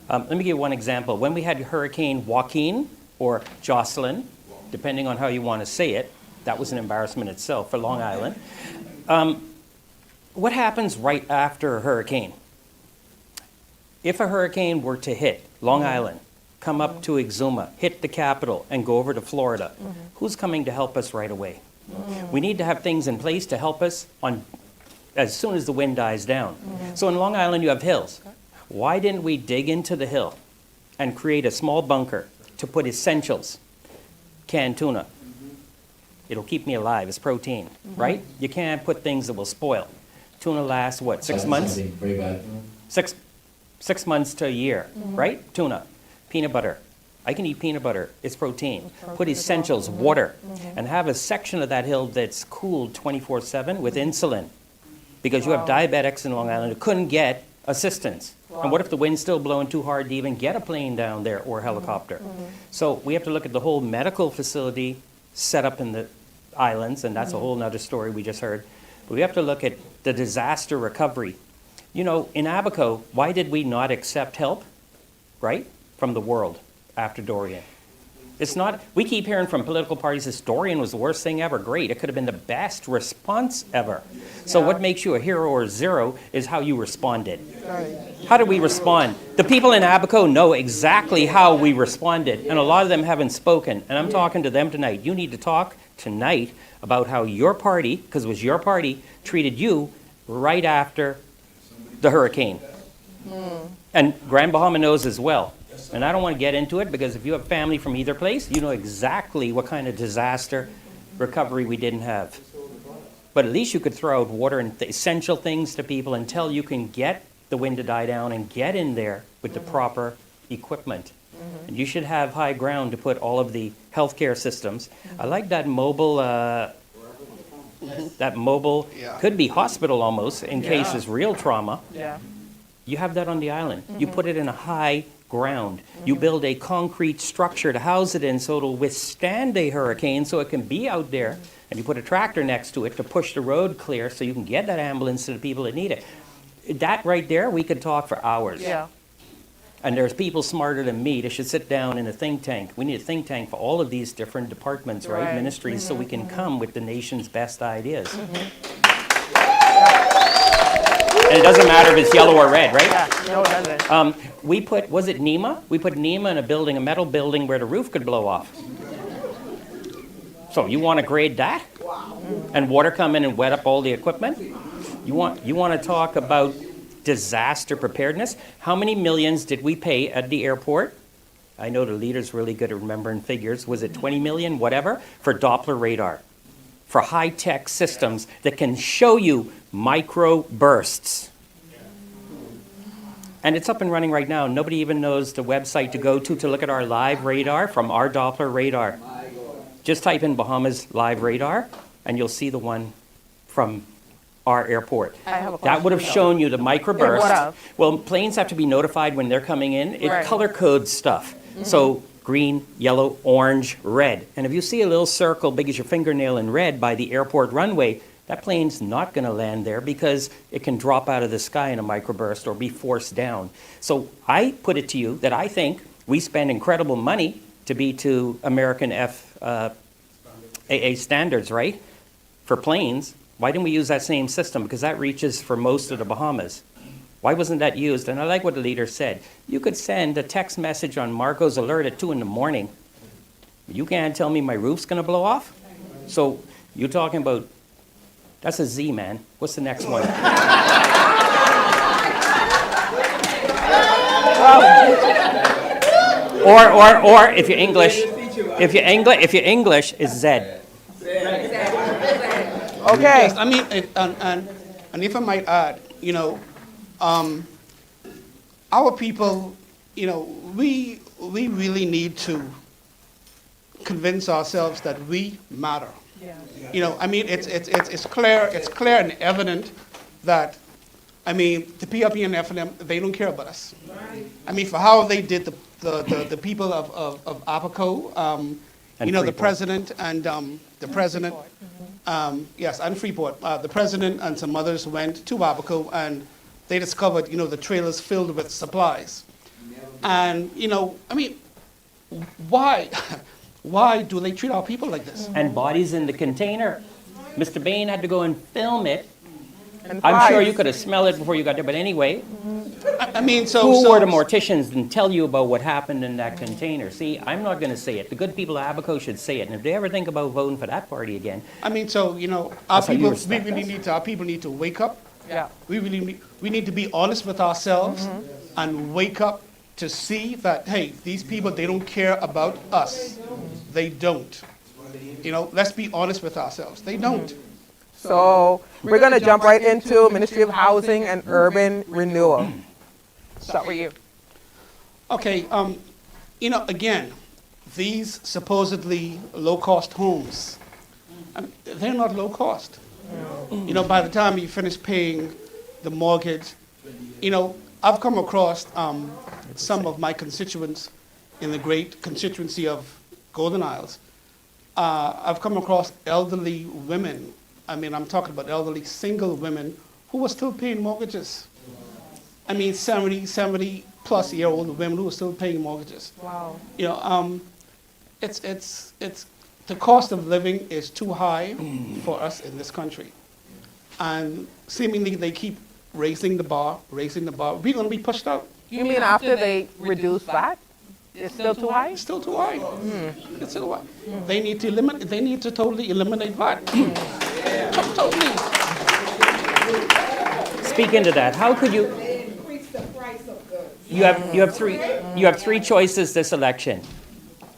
Speaker 17: Let me give you one example. When we had Hurricane Joaquin or Jocelyn, depending on how you want to say it, that was an embarrassment itself for Long Island. What happens right after a hurricane? If a hurricane were to hit Long Island, come up to Exuma, hit the capital, and go over to Florida, who's coming to help us right away? We need to have things in place to help us as soon as the wind dies down. So in Long Island, you have hills. Why didn't we dig into the hill and create a small bunker to put essentials, canned tuna? It'll keep me alive. It's protein, right? You can't put things that will spoil. Tuna lasts, what, 6 months?
Speaker 19: Very bad.
Speaker 17: 6 months to a year, right? Tuna. Peanut butter. I can eat peanut butter. It's protein. Put essentials, water, and have a section of that hill that's cooled 24/7 with insulin. Because you have diabetics in Long Island who couldn't get assistance. And what if the wind's still blowing too hard to even get a plane down there or a helicopter? So we have to look at the whole medical facility set up in the islands, and that's a whole nother story we just heard. But we have to look at the disaster recovery. You know, in Abaco, why did we not accept help, right, from the world after Dorian? It's not, we keep hearing from political parties this Dorian was the worst thing ever. Great, it could have been the best response ever. So what makes you a hero or a zero is how you responded. How did we respond? The people in Abaco know exactly how we responded, and a lot of them haven't spoken. And I'm talking to them tonight. You need to talk tonight about how your party, because it was your party, treated you right after the hurricane. And Grand Bahama knows as well. And I don't want to get into it because if you have family from either place, you know exactly what kind of disaster recovery we didn't have. But at least you could throw out water and essential things to people until you can get the wind to die down and get in there with the proper equipment. And you should have high ground to put all of the healthcare systems. I like that mobile, could be hospital almost in case it's real trauma. You have that on the island. You put it in a high ground. You build a concrete structure to house it in so it'll withstand a hurricane so it can be out there. And you put a tractor next to it to push the road clear so you can get that ambulance to the people that need it. That right there, we could talk for hours. And there's people smarter than me that should sit down in a think tank. We need a think tank for all of these different departments, right? Ministries, so we can come with the nation's best ideas. And it doesn't matter if it's yellow or red, right?
Speaker 6: No, it doesn't.
Speaker 17: We put, was it NEMA? We put NEMA in a building, a metal building where the roof could blow off. So you want to grade that? And water come in and wet up all the equipment? You want to talk about disaster preparedness? How many millions did we pay at the airport? I know the leader's really good at remembering figures. Was it 20 million, whatever, for Doppler radar? For high-tech systems that can show you micro bursts. And it's up and running right now. Nobody even knows the website to go to look at our live radar from our Doppler radar. Just type in Bahamas live radar, and you'll see the one from our airport. That would have shown you the microburst. Well, planes have to be notified when they're coming in. It color codes stuff. So green, yellow, orange, red. And if you see a little circle big as your fingernail in red by the airport runway, that plane's not going to land there because it can drop out of the sky in a microburst or be forced down. So I put it to you that I think we spend incredible money to be to American FAA standards, right, for planes. Why didn't we use that same system? Because that reaches for most of the Bahamas. Why wasn't that used? And I like what the leader said. You could send a text message on Marco's alert at 2 in the morning. You can't tell me my roof's going to blow off? So you're talking about, that's a Z, man. What's the next one? Or if you're English, is Z.
Speaker 18: Okay. Yes, I mean, and if I might add, you know, our people, you know, we really need to convince ourselves that we matter. You know, I mean, it's clear and evident that, I mean, the PRP and FNM, they don't care about us. I mean, for how they did the people of Abaco, you know, the president and the president, yes, and Freeport, the president and some others went to Abaco, and they discovered, the trailers filled with supplies. And, why? Why do they treat our people like this?
Speaker 17: And bodies in the container. Mr. Bain had to go and film it.
Speaker 12: And
Speaker 17: I'm sure
Speaker 12: flies.
Speaker 17: you could have smelled it before you got there, but anyway.
Speaker 18: So
Speaker 17: were the morticians and tell you about what happened in that container? See, I'm not going to say it. The good people of Abaco should say it. And if they ever think about voting for that party again,
Speaker 18: our
Speaker 17: That's how you
Speaker 18: people,
Speaker 17: respect
Speaker 18: our people need to wake up.
Speaker 12: Yeah.
Speaker 18: We need to be honest with ourselves and wake up to see that, hey, these people, they don't care about us. They don't. Let's be honest with ourselves. They don't.
Speaker 12: So we're going to jump right into Ministry of Housing and Urban Renewal. Start with you.
Speaker 18: Okay, again, these supposedly low-cost homes, they're not low cost. By the time you finish paying the mortgage, I've come across some of my constituents in the great constituency of Golden Isles. I've come across elderly women. I'm talking about elderly single women who were still paying mortgages. 70 plus year old women who are still paying mortgages.
Speaker 12: Wow.
Speaker 18: It's the cost of living is too high for us in this country. And seemingly they keep raising the bar. We're going to be pushed out.
Speaker 12: You mean after they reduce VAT? It's still too high?
Speaker 18: It's still too high. It's still high. They need to totally eliminate VAT. Totally.
Speaker 17: speak into that. How could you?
Speaker 14: Increase the price of goods.
Speaker 17: You have three choices this election.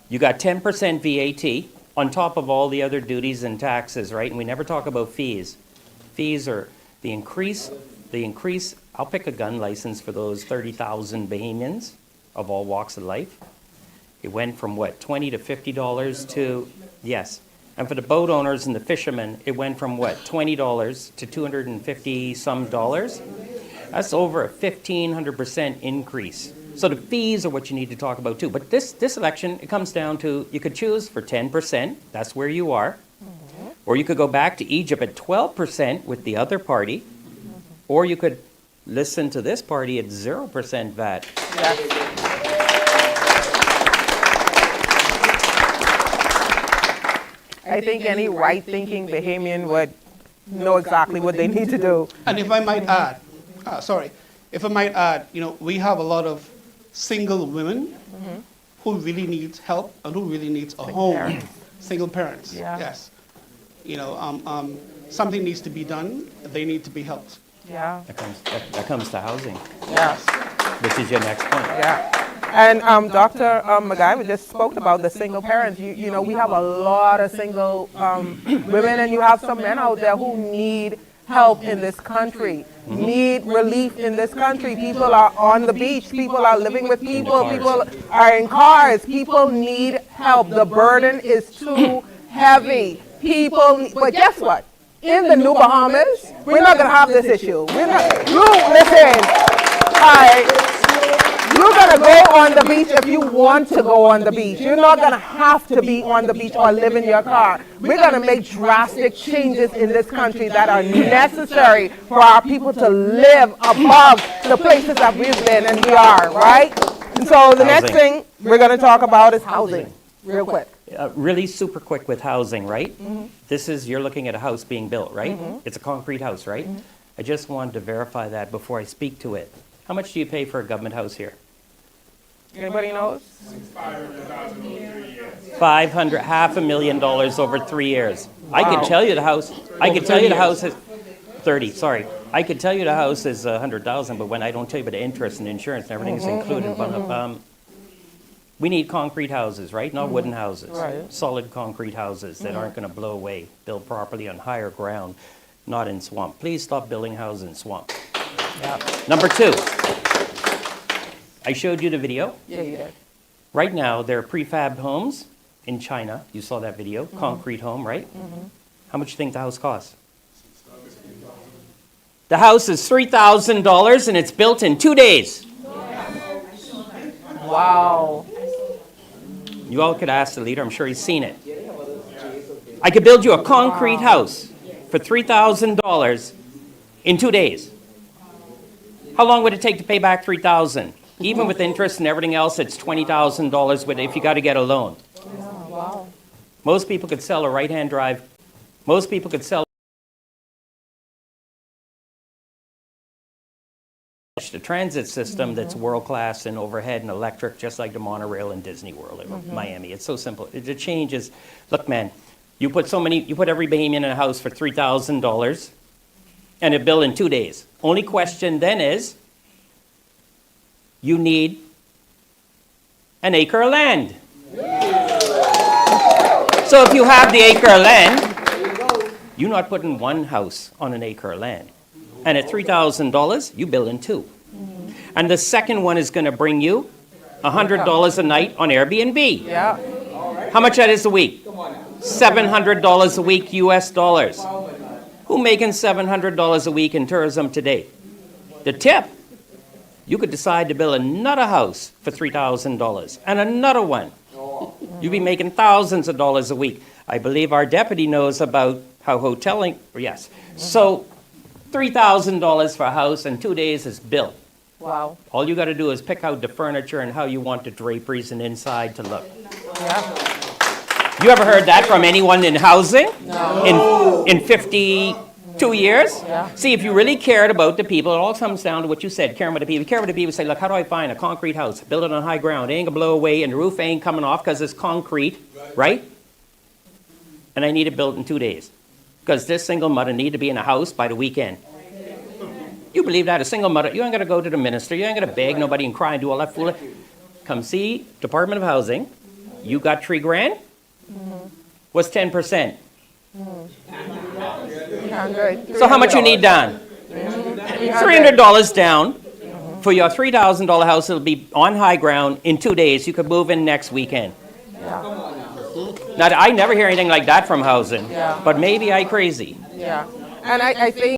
Speaker 17: You got 10% VAT on top of all the other duties and taxes, right? And we never talk about fees. Fees are the increase. I'll pick a gun license for those 30,000 Bahamians of all walks of life. It went from what, $20 to $50 to, yes. And for the boat owners and the fishermen, it went from what, $20 to $250 some dollars. That's over a 1,500% increase. So the fees are what you need to talk about too. But this election, it comes down to, you could choose for 10%, that's where you are. Or you could go back to Egypt at 12% with the other party. Or you could listen to this party at 0% VAT.
Speaker 12: I think any right-thinking Bahamian would know exactly what they need to do.
Speaker 18: And if I might add, we have a lot of single women who really need help and who really needs a home.
Speaker 12: Parents.
Speaker 18: Single parents,
Speaker 12: Yeah.
Speaker 18: yes. Something needs to be done. They need to be helped.
Speaker 12: Yeah.
Speaker 17: That comes to housing,
Speaker 12: Yes.
Speaker 17: which is your next point.
Speaker 12: Yeah. And Dr. McGuire just spoke about the single parents. You know, we have a lot of single women, and you have some men out there who need help in this country, need relief in this country. People are on the beach, people are living with people, people are in cars, people need help. The burden is too heavy. But guess what? In the New Bahamas, we're not going to have this issue. Listen, you're going to go on the beach if you want to go on the beach. You're not going to have to be on the beach or live in your car. We're going to make drastic changes in this country that are necessary for our people to live above the places that we've been and we are, right? And so the next thing we're going to talk about is housing, real quick.
Speaker 17: Really super quick with housing, right? You're looking at a house being built, right? It's a concrete house, right? I just wanted to verify that before I speak to it. How much do you pay for a government house here?
Speaker 12: Anybody knows?
Speaker 17: $500,000 over 3 years. I can tell you the house. I can tell you the house is 30. Sorry, I could tell you the house is 100,000, but when I don't tell you about the interest and insurance and everything is included. We need concrete houses, right? Not wooden houses.
Speaker 12: Right.
Speaker 17: Solid concrete houses that aren't going to blow away. Built properly on higher ground, not in swamp. Please stop building houses in swamp. Number 2. I showed you the video.
Speaker 12: Yeah, you did.
Speaker 17: Right now, there are prefab homes in China. You saw that video. Concrete home, right? How much do you think the house costs? The house is $3,000 and it's built in 2 days.
Speaker 12: Wow.
Speaker 17: You all could ask the leader. I'm sure he's seen it. I could build you a concrete house for $3,000 in 2 days. How long would it take to pay back $3,000? Even with interest and everything else, it's $20,000 if you got to get a loan.
Speaker 6: Wow.
Speaker 17: Most people could sell a right-hand drive. Most people could sell the transit system that's world-class and overhead and electric, just like the monorail in Disney World in Miami. It's so simple. The change is, look, man, you put every Bahamian in a house for $3,000 and a bill in 2 days. Only question then is, you need an acre of land. So if you have the acre of land, you're not putting one house on an acre of land. And at $3,000, you build in two. And the second one is going to bring you $100 a night on Airbnb.
Speaker 6: Yeah.
Speaker 17: How much that is a week? $700 a week US dollars. Who making $700 a week in tourism today? The tip. You could decide to build another house for $3,000 and another one. You'd be making thousands of dollars a week. I believe our deputy knows about how hoteling, yes. So $3,000 for a house in 2 days is built.
Speaker 6: Wow.
Speaker 17: All you got to do is pick out the furniture and how you want the draperies and inside to look.
Speaker 6: Yeah.
Speaker 17: You ever heard that from anyone in housing?
Speaker 6: No.
Speaker 17: In 52 years?
Speaker 6: Yeah.
Speaker 17: See, if you really cared about the people, it all comes down to what you said, caring about the people. Care about the people, say, look, how do I find a concrete house? Build it on high ground. It ain't gonna blow away and the roof ain't coming off because it's concrete, right? And I need it built in 2 days. Because this single mother need to be in a house by the weekend. You believe that? A single mother, you ain't got to go to the minister, you ain't got to beg nobody and cry and do all that fool. Come see Department of Housing. You got $3 grand? What's 10%? So how much you need down? $300 down for your $3,000 house. It'll be on high ground in 2 days. You could move in next weekend. Now, I never hear anything like that from housing, but maybe I crazy.
Speaker 6: Yeah. And I think